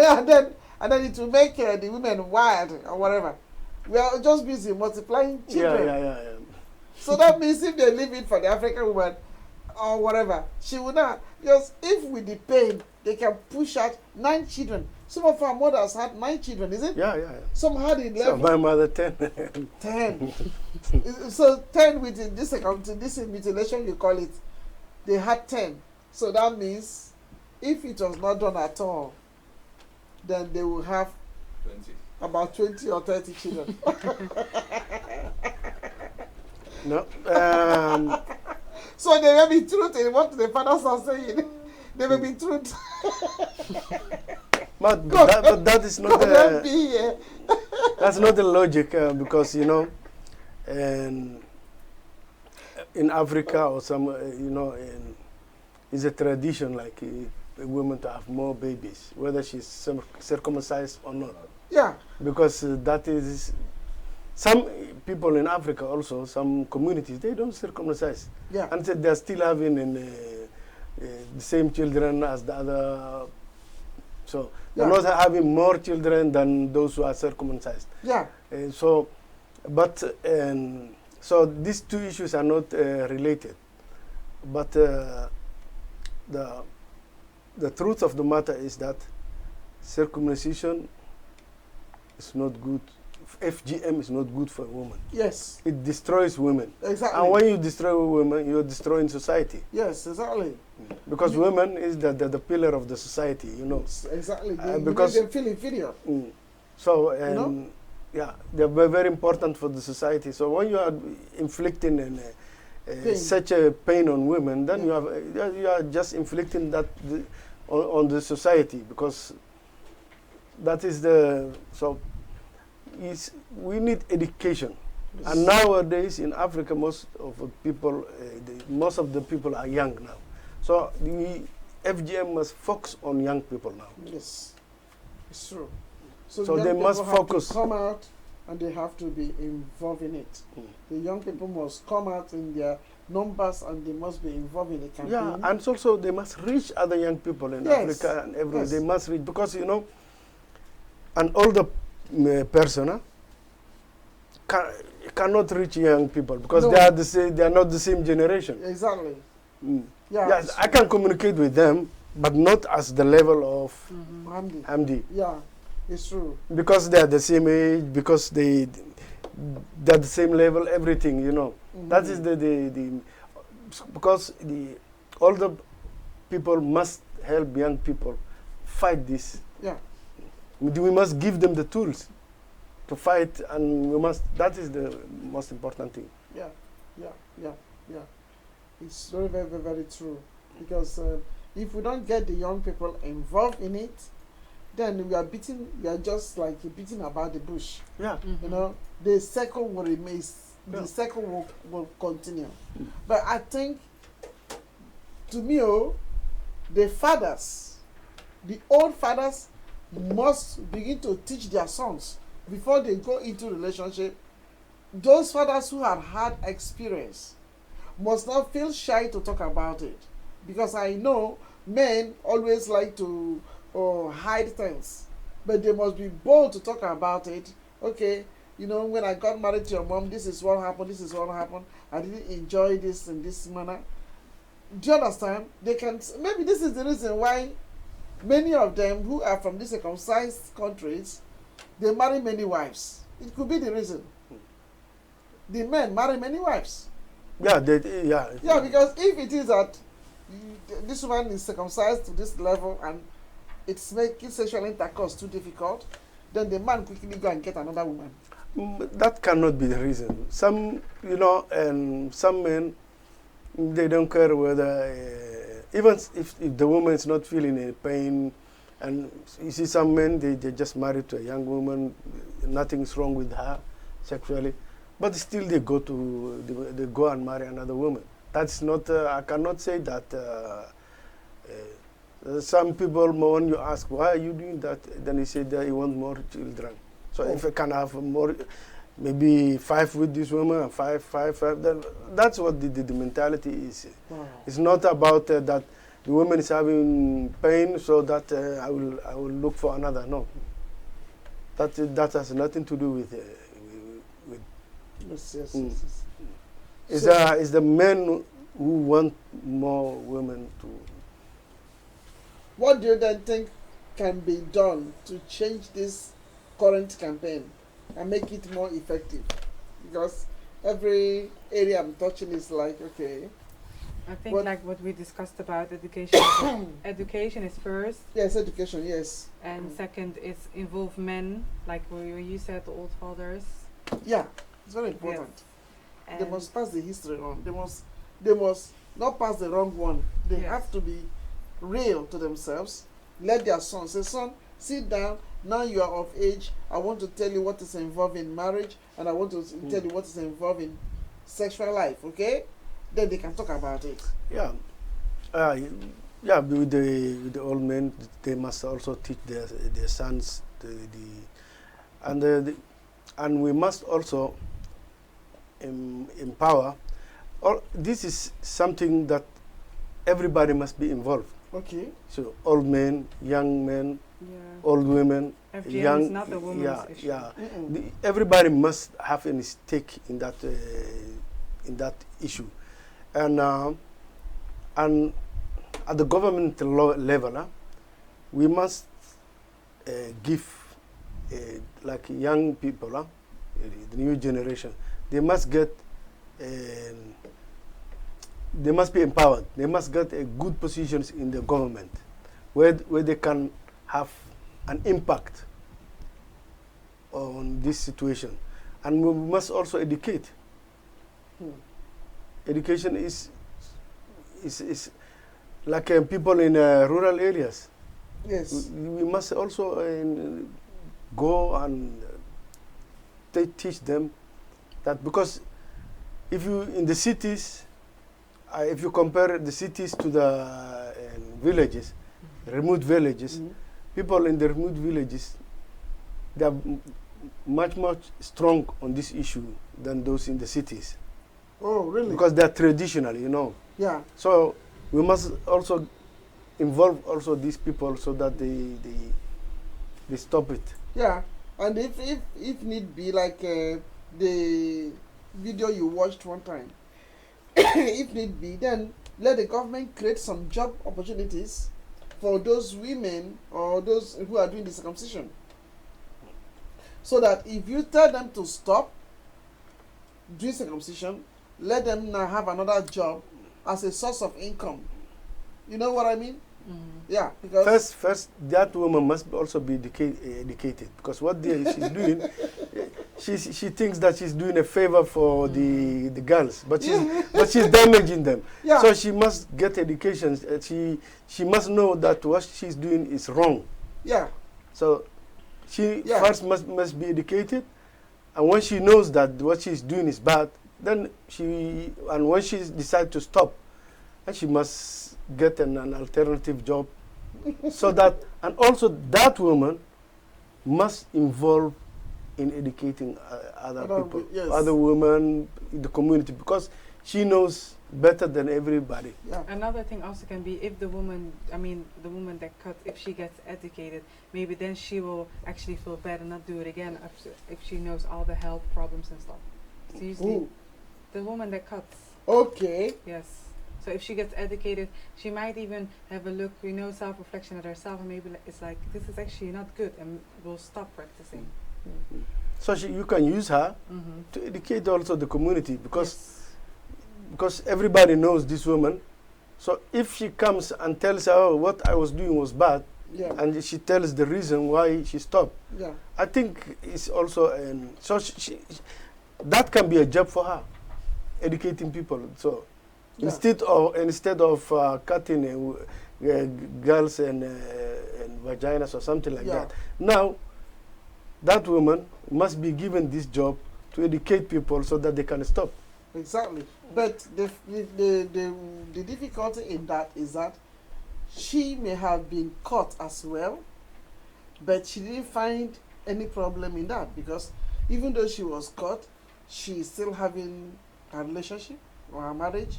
A: it will make the women wild or whatever. We are just busy multiplying children.
C: Yeah.
A: So that means if they leave it for the African woman or whatever, she will not. Because if with the pain, they can push out 9 children. Some of our mothers had 9 children, is it?
C: Yeah.
A: Some had
C: So
A: 11.
C: my mother 10.
A: 10. So 10 with this mutilation you call it, they had 10. So that means if it was not done at all, then they will have
D: 20.
A: about 20 or 30 children.
C: No.
A: So there may be truth in what the fathers are saying. There may be truth.
C: But that is not
A: Let be here.
C: that's not the logic because you know, and in Africa or some you know, it's a tradition like a woman to have more babies, whether she's circumcised or not.
A: Yeah.
C: Because that is some people in Africa also, some communities, they don't circumcise.
A: Yeah.
C: And so they're still having the same children as the other. So they're
A: Yeah.
C: not having more children than those who are circumcised.
A: Yeah.
C: So these two issues are not related. But the truth of the matter is that circumcision is not good. FGM is not good for a woman.
A: Yes.
C: It destroys women.
A: Exactly.
C: And when you destroy women, you're destroying society.
A: Yes, exactly.
C: Because women is the pillar of the society, you know.
A: Exactly.
C: Because
A: they feel inferior.
C: So,
A: You know?
C: yeah, they're very important for the society. So when you are inflicting such a pain on women, then you are just inflicting that on the society, because that is we need education.
A: Yes.
C: And nowadays in Africa, most of the people are young now. So the FGM must focus on young people now.
A: Yes, it's true.
C: So
A: young
C: they must
A: people have
C: focus.
A: to come out and they have to be involved in it. The young people must come out in their numbers and they must be involved in the campaign.
C: Yeah, and also they must reach other young people in Africa and everywhere.
A: Yes.
C: They must reach, because you know, an older person cannot reach young people because
A: No.
C: they are not the same generation.
A: Exactly.
C: Yeah, yes, I can communicate with them, but not as the level of Hamdi.
A: Yeah, it's true.
C: Because they are the same age, because they're the same level, everything, you know. That is because the older people must help young people fight this.
A: Yeah.
C: We must give them the tools to fight, and that is the most important thing.
A: Yeah. It's very, very, very true. Because if we don't get the young people involved in it, then we are just like beating about the bush.
C: Yeah.
A: You know, the circle will remain, the circle will continue. But I think, to me, the fathers, the old fathers must begin to teach their sons before they go into relationship. Those fathers who have had experience must not feel shy to talk about it, because I know men always like to hide things, but they must be bold to talk about it. Okay, you know, when I got married to your mom, this is what happened, I didn't enjoy this in this manner. Do you understand? They can, maybe this is the reason why many of them who are from these circumcised countries, they marry many wives. It could be the reason. The men marry many wives.
C: Yeah,
A: Yeah, because if it is that this woman is circumcised to this level and it's making sexual intercourse too difficult, then the man quickly go and get another woman.
C: That cannot be the reason. Some, you know, and some men, they don't care whether, even if the woman is not feeling any pain, and you see some men, they just married to a young woman, nothing's wrong with her sexually, but still they go and marry another woman. That's not, I cannot say that. Some people, when you ask, why are you doing that? Then he said that he wants more children. So if I can have more, maybe 5 with this woman, and five, then that's what the mentality is.
A: Wow.
C: It's not about that the woman is having pain, so that I will look for another. No. That has nothing to do with
A: Yes.
C: It's the men who want more women to.
A: What do you then think can be done to change this current campaign and make it more effective? Because every area I'm touching is like, okay,
B: I think
A: But
B: like what we discussed about education. Education is first,
A: yes, education, yes.
B: and second is involve men, like where you said the old fathers.
A: Yeah, it's very important.
B: Yes.
A: They
B: And
A: must pass the history on. They must not pass the wrong one. They
B: Yes.
A: have to be real to themselves. Let their son say, son, sit down. Now you are of age. I want to tell you what is involved in marriage, and I want to tell you what is involved in sexual life. Okay, then they can talk about it.
C: Yeah, yeah. With the old men, they must also teach their sons and we must also empower. This is something that everybody must be involved.
A: Okay.
C: So old men, young men,
B: yeah,
C: old women,
B: FGM
C: young.
B: is not a woman's
C: Yeah,
B: issue.
C: yeah.
A: Mm-mm.
C: Everybody must have a stake in that issue, and at the government level, we must give like young people, the new generation, they must get. They must be empowered. They must get good positions in the government, where they can have an impact on this situation, and we must also educate. Education is like people in rural areas.
A: Yes.
C: We must also go and teach them that, because if you in the cities, if you compare the cities to the villages, remote villages,
A: Mhm.
C: people in the remote villages, they are much strong on this issue than those in the cities,
A: Oh, really?
C: because they are traditional,
A: Yeah.
C: So we must also involve also these people so that they stop it.
A: Yeah. And if need be, like the video you watched one time, if need be, then let the government create some job opportunities for those women or those who are doing the circumcision. So that if you tell them to stop doing circumcision, let them now have another job as a source of income. You know what I mean? Yeah, because
C: First, that woman must also be educated, because what she's doing, she thinks that she's doing a favor for the girls, but she's damaging them.
A: Yeah.
C: So she must get education. She must know that what she's doing is wrong.
A: Yeah.
C: So she
A: Yeah.
C: first must be educated, and when she knows that what she's doing is bad, then when she decides to stop, and she must get an alternative job, so that, and also that woman must involve in educating other people,
A: Yes.
C: other women in the community, because she knows better than everybody.
A: Yeah.
B: Another thing also can be if the woman that cut, if she gets educated, maybe then she will actually feel bad and not do it again if she knows all the health problems and stuff. So usually,
A: Ooh.
B: the woman that cuts,
A: Okay.
B: yes. So if she gets educated, she might even have a look, self-reflection at herself, and maybe it's like, this is actually not good, and will stop practicing.
C: So you can use her
B: Mm-hmm.
C: to educate also the community, because
B: Yes.
C: because everybody knows this woman. So if she comes and tells her, oh, what I was doing was bad,
A: Yeah.
C: and she tells the reason why she stopped,
A: Yeah.
C: I think it's also so that can be a job for her, educating people. So
A: Yeah.
C: instead of cutting girls and vaginas or something like
A: Yeah.
C: that, now that woman must be given this job to educate people so that they can stop.
A: Exactly. But the difficulty in that is that she may have been caught as well, but she didn't find any problem in that, because even though she was caught, she is still having a relationship or a marriage.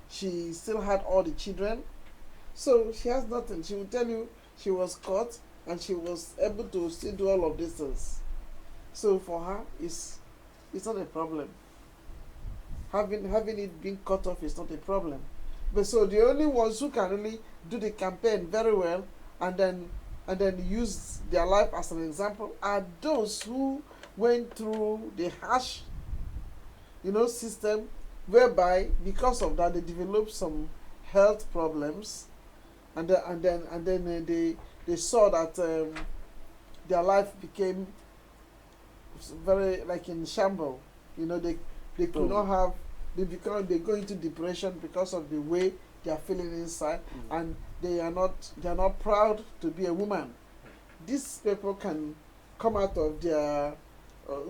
A: She still had all the children. So she has nothing. She will tell you she was caught and she was able to still do all of these things. So for her, it's not a problem. Having it being cut off is not a problem. But so the only ones who can really do the campaign very well and then use their life as an example are those who went through the harsh, system whereby because of that they developed some health problems, and then they saw that their life became very like in shambles. You know, they could not have, they go into depression because of the way they are feeling inside, and they are not proud to be a woman. These people can come out of their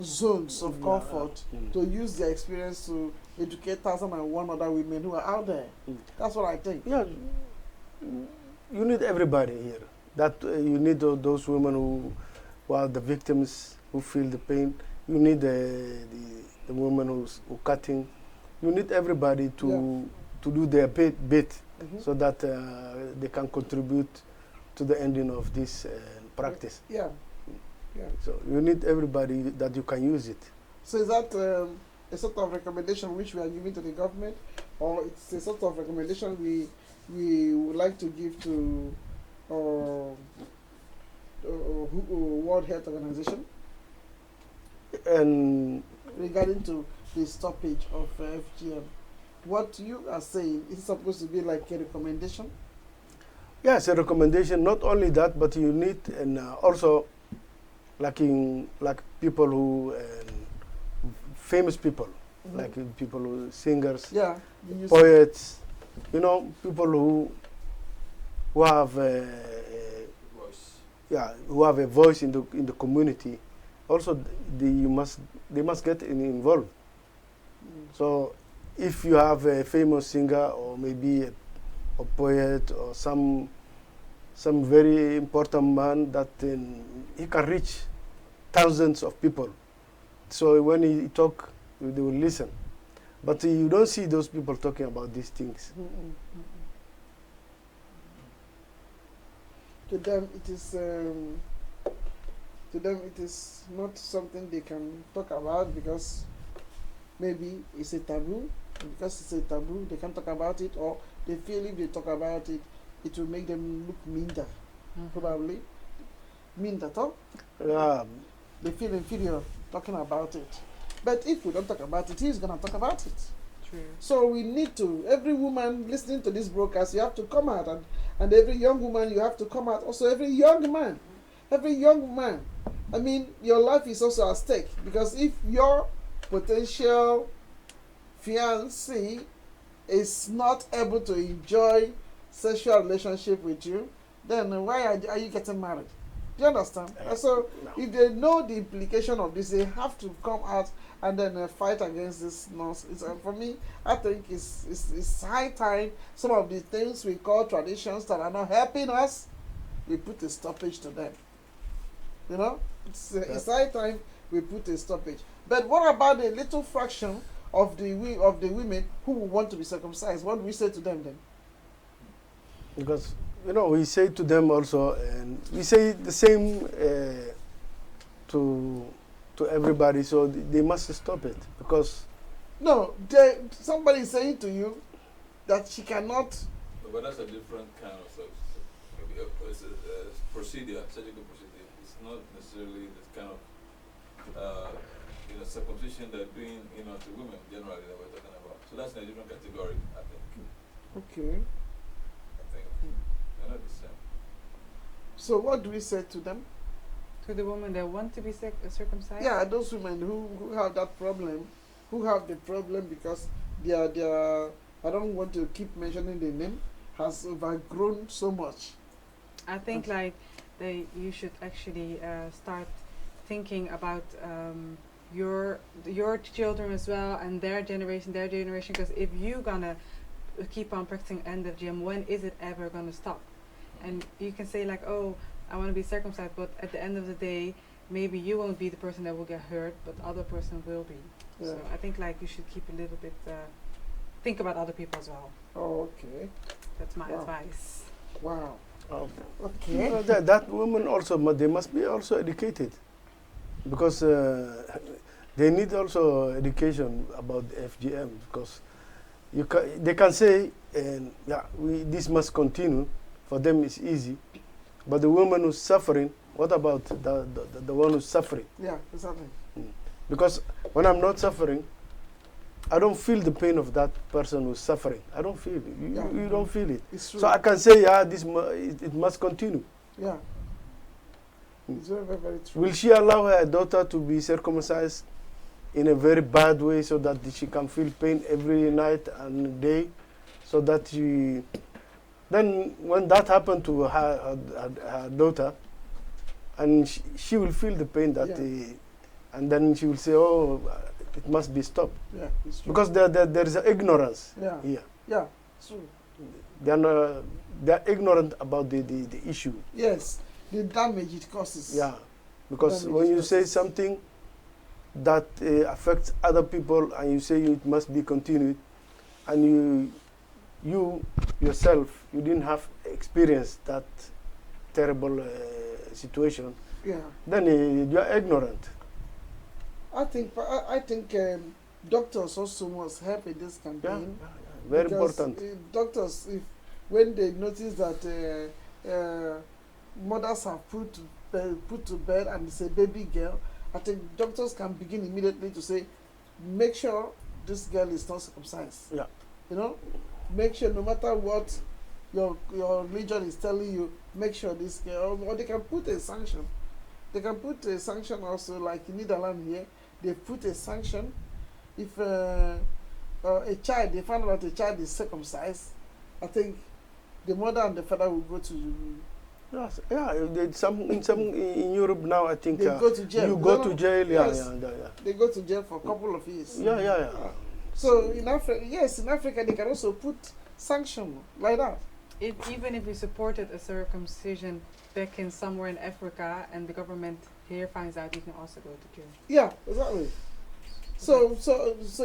A: zones of comfort to use their experience to educate 1,001 other women who are out there. That's what I think.
C: Yeah, you need everybody here. That you need those women who are the victims, who feel the pain. You need the women who cutting. You need everybody to do their bit so that they can contribute to the ending of this practice.
A: Yeah.
C: So you need everybody that you can use it.
A: So is that a sort of recommendation which we are giving to the government, or it's a sort of recommendation we would like to give to World Health Organization?
C: And
A: regarding to the stoppage of FGM, what you are saying is supposed to be like a recommendation?
C: Yes, a recommendation. Not only that, but you need, and also like people who famous people, like people who singers, poets, you know, people who have
D: voice.
C: Yeah, who have a voice in the community. Also, they must get involved. So, if you have a famous singer or maybe a poet or some very important man that he can reach thousands of people. So when he talk, they will listen. But you don't see those people talking about these things.
A: To them, it is not something they can talk about because maybe it's a taboo. And because it's a taboo, they can't talk about it, or they feel if they talk about it, it will make them look meaner, probably. Meaner, though?
C: Yeah.
A: They feel inferior talking about it. But if we don't talk about it, he's going to talk about it.
B: True.
A: So we need to, every woman listening to this broadcast, you have to come out, and every young woman, you have to come out. Also, every young man. I mean, your life is also at stake, because if your potential fiancé is not able to enjoy sexual relationship with you, then why are you getting married? Do you understand? So if they know the implication of this, they have to come out and then fight against this nonsense. For me, I think it's high time some of the things we call traditions that are not helping us, we put a stoppage to them. You know, it's high time we put a stoppage. But what about the little fraction of the women who want to be circumcised? What do we say to them then?
C: Because, you know, we say to them also, and we say the same to everybody, so they must stop it, because...
A: No, somebody is saying to you that she cannot...
D: No, but that's a different kind of it's a procedure, surgical procedure. It's not necessarily this kind of circumcision they're doing, to women generally that we're talking about. So that's in a different category, I think.
A: Okay.
D: I think they're not the same.
A: So what do we say to them?
B: To the women that want to be circumcised?
A: Yeah, those women who have that problem, who have the problem because they are I don't want to keep mentioning the name, has overgrown so much.
B: I think you should actually start thinking about your children as well, and their generation, because if you're gonna keep on practicing FGM, when is it ever gonna stop? And you can say like, oh, I want to be circumcised, but at the end of the day, maybe you won't be the person that will get hurt, but the other person will be.
A: Yeah.
B: So I think you should keep a little bit, think about other people as well.
A: Oh, okay.
B: That's my advice.
A: Wow.
C: Okay. That women also, they must be also educated, because they need also education about FGM, because they can say, this must continue. For them, it's easy. But the woman who's suffering, what about the one who's suffering?
A: Yeah, exactly.
C: Because when I'm not suffering, I don't feel the pain of that person who's suffering. I don't feel it. You don't feel it.
A: It's true.
C: So I can say, yeah, it must continue.
A: Yeah. It's very, very, very true.
C: Will she allow her daughter to be circumcised in a very bad way so that she can feel pain every night and day, so that she, then when that happened to her daughter, and she will feel the pain that, and then she will say, oh, it must be stopped.
A: Yeah, it's true.
C: Because there is ignorance here.
A: Yeah, it's true.
C: They are ignorant about the issue.
A: Yes, the damage it causes.
C: Yeah, because when you say something that affects other people and you say it must be continued, and you yourself, you didn't have experienced that terrible situation, then you are ignorant.
A: I think doctors also must help in this campaign.
C: Yeah, very important.
A: Doctors, when they notice that mothers have put to bed and it's a baby girl, I think doctors can begin immediately to say, make sure this girl is not circumcised.
C: Yeah.
A: You know, make sure no matter what your religion is telling you, make sure this girl, or they can put a sanction. They can put a sanction also, like in Netherlands here, they put a sanction if a child, they find out a child is circumcised, I think the mother and the father will go to.
C: Yes, yeah, in Europe now, I think
A: they go to jail.
C: You go to jail,
A: yes. They go to jail for a couple of years.
C: Yeah.
A: So in Africa, in Africa they can also put sanction like that.
B: Even if we supported a circumcision back in somewhere in Africa and the government here finds out, you can also go to jail.
A: Yeah, exactly. So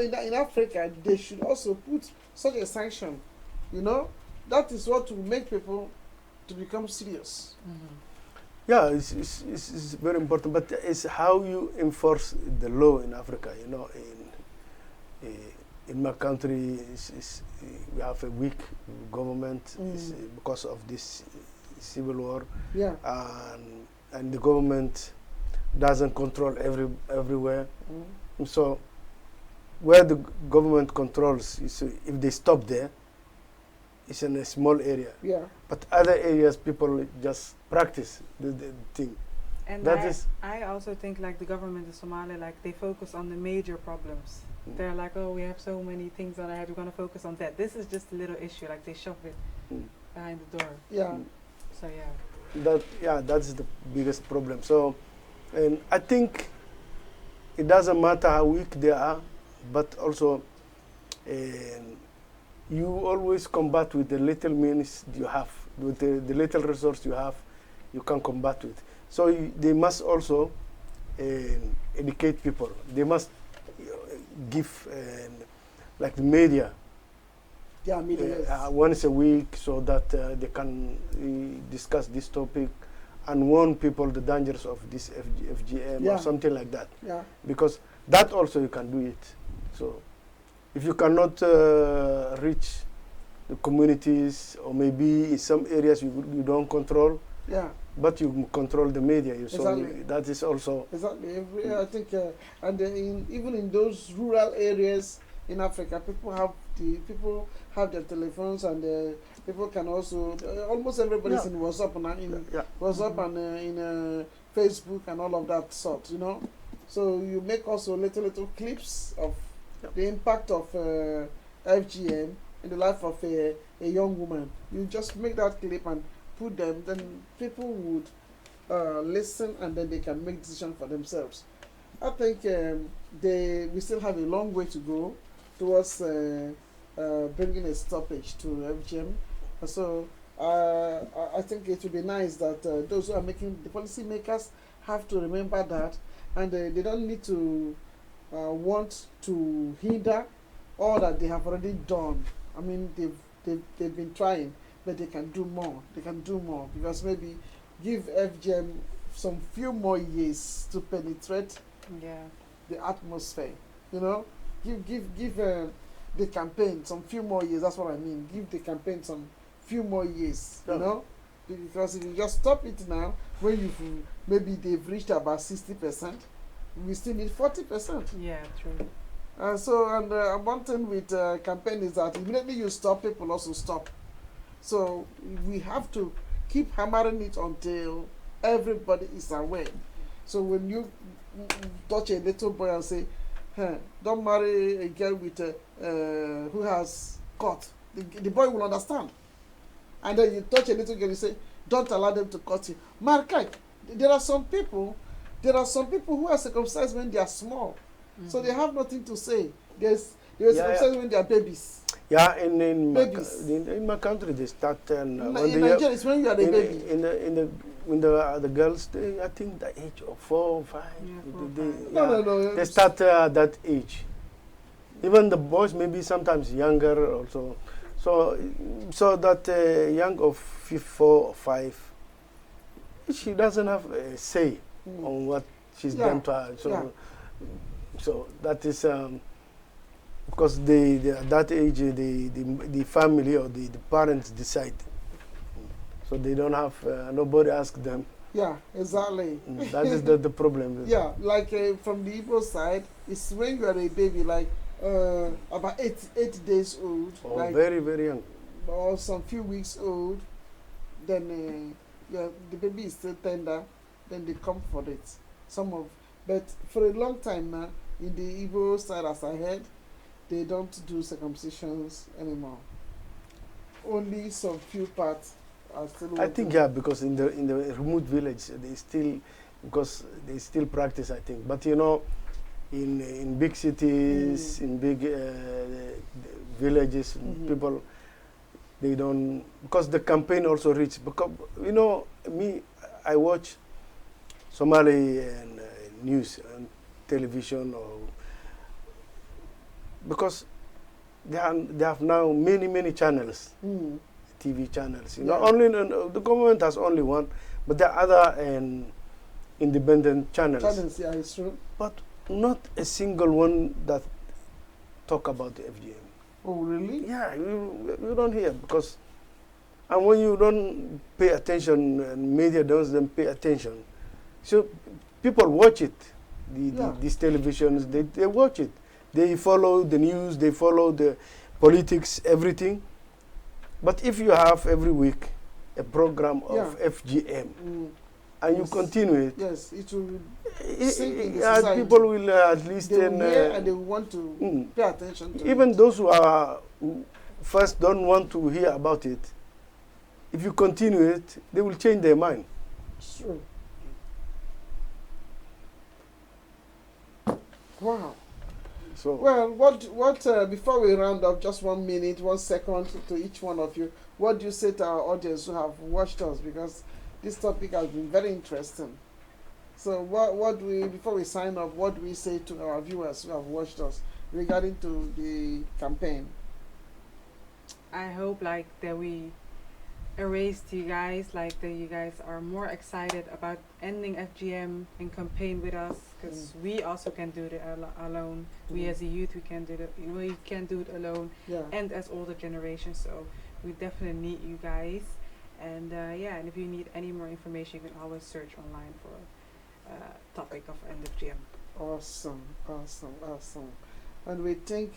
A: in Africa they should also put such a sanction. You know, that is what will make people to become serious.
C: Yeah, it's very important, but it's how you enforce the law in Africa. You know, in my country, we have a weak government because of this civil war. Yeah, and the government doesn't control everywhere. So where the government controls, if they stop there, it's in a small area. Yeah. But other areas, people just practice the thing.
B: And I also think like the government in Somalia, like they focus on the major problems. They're like, oh, we have so many things on our head, we're going to focus on that. This is just a little issue, like they shove it behind the door. Yeah. So
C: that's the biggest problem. So, and I think it doesn't matter how weak they are, but also you always combat with the little means you have, with the little resource you have, you can combat with. So they must also educate people. They must give like the media once a week so that they can discuss this topic and warn people the dangers of this FGM or something like that. Yeah. Because that also you can do it. So if you cannot reach the communities, or maybe in some areas you don't control, but you control the media. So that is also
A: exactly. I think, and even in those rural areas in Africa, people have their telephones, and people can also almost everybody's in WhatsApp and WhatsApp and in Facebook and all of that sort. You know, so you make also little clips of the impact of FGM in the life of a young woman. You just make that clip and put them, then people would listen, and then they can make decisions for themselves. I think we still have a long way to go towards bringing a stoppage to FGM. So I think it would be nice that those who are making the policy makers have to remember that, and they don't need to want to hinder all that they have already done. I mean, they've been trying, but they can do more. They can do more, because maybe give FGM some few more years to penetrate the atmosphere. You know, give the campaign some few more years. That's what I mean. Give the campaign some few more years. You know, because if you just stop it now, when maybe they've reached about 60%, we still need 40%.
B: Yeah, true.
A: One thing with campaign is that immediately you stop, people also stop. So we have to keep hammering it until everybody is aware. So when you touch a little boy and say, hey, don't marry a girl with who has cut, the boy will understand. And then you touch a little girl, you say, don't allow them to cut you. Markai, there are some people who are circumcised when they are small. Mm-hmm. So they have nothing to say. They were circumcised when they are babies.
C: Yeah, in my country they start
A: in Nigeria, it's when you are a baby.
C: When the girls, I think the age of 4 or 5.
A: No.
C: They start that age. Even the boys maybe sometimes younger also. So that young of 4 or 5, she doesn't have a say on what she's done to her. So that is because at that age the family or the parents decide. So they don't have nobody ask them.
A: Yeah, exactly.
C: That is the problem.
A: Yeah, like from the Igbo side, it's when you are a baby, like about 8 days old.
C: Or
A: like,
C: very, very young.
A: Or some few weeks old. Then the baby is still tender. Then they come for it. But for a long time now, in the Igbo side, as I heard, they don't do circumcisions anymore. Only some few parts are still.
C: I think because in the remote village they still practice. I think, but in big cities, in big villages, people they don't, because the campaign also reach. Because I watch Somali news and television, or because they have now many channels, TV channels. Only the government has only one, but there are other independent channels.
A: Yeah, it's true.
C: But not a single one that talk about the FGM.
A: Oh, really?
C: Yeah, you don't hear, because, and when you don't pay attention, and media doesn't pay attention, so people watch it. These televisions, they watch it. They follow the news, they follow the politics, everything. But if you have every week a program of FGM, and you continue it,
A: yes, it will sink in the society.
C: People will at least
A: they will hear and they will want to pay attention to
C: even
A: it.
C: Those who first don't want to hear about it, if you continue it, they will change their mind.
A: Sure. Wow.
C: So
A: well, what before we round up, just 1 minute, 1 second to each one of you, what do you say to our audience who have watched us? Because this topic has been very interesting. So what do we, before we sign up, what do we say to our viewers who have watched us regarding to the campaign?
B: I hope that we erased you guys, that you guys are more excited about ending FGM and campaign with us, because we also can do it alone. We as a youth, we can do it. We can do it alone, and as older generations. So we definitely need you guys. And and if you need any more information, you can always search online for topic of end FGM.
A: Awesome. And we think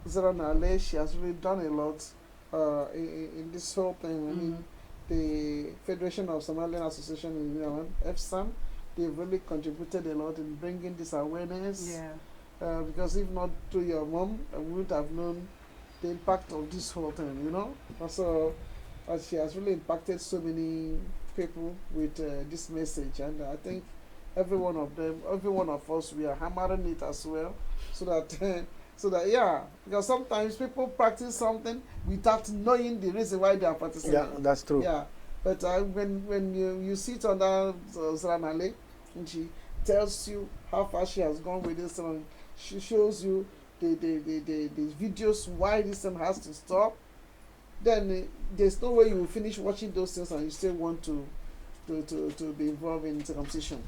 A: Zara Nale, she has really done a lot in this whole thing. I mean, the Federation of Somalian Association in Ireland, FSAM, they've really contributed a lot in bringing this awareness. Yeah. Because if not through your mom, I wouldn't have known the impact of this whole thing, Also, she has really impacted so many people with this message, and I think every one of us, we are hammering it as well, so that because sometimes people practice something without knowing the reason why they are practicing.
C: Yeah, that's true.
A: Yeah, but when you sit under Zranale, and she tells you how far she has gone with this, and she shows you the videos why this thing has to stop, then there's no way you will finish watching those things and you still want to be involved in circumcision.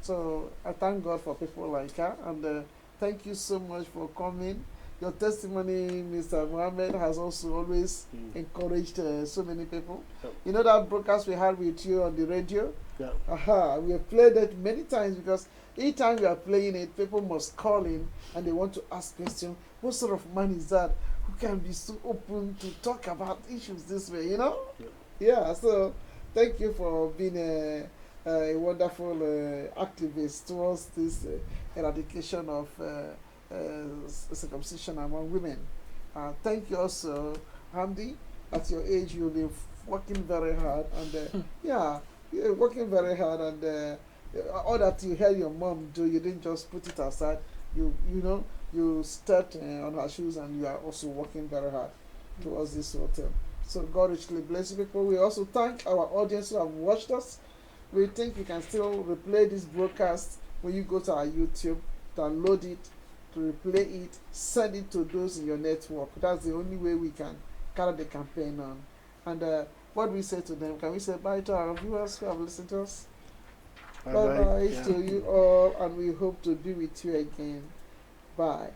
A: So I thank God for people like her, and thank you so much for coming. Your testimony, Mr. Mohamed, has also always encouraged so many people. That broadcast we had with you on the radio,
C: Yeah.
A: We have played it many times because each time we are playing it, people must call in and they want to ask questions. What sort of man is that who can be so open to talk about issues this way, you know? Yeah, so thank you for being a wonderful activist towards this eradication of circumcision among women. Thank you also, Hamdi. At your age, you'll be working very hard, and yeah, you're working very hard, and all that you heard your mom do, you didn't just put it aside. You stepped on her shoes, and you are also working very hard towards this hotel. So God richly bless you people. We also thank our audience who have watched us. We think you can still replay this broadcast when you go to our YouTube, download it, to replay it, send it to those in your network. That's the only way we can carry the campaign on. And what we say to them, can we say bye to our viewers who have listened to us? Bye bye to you all, and we hope to be with you again. Bye.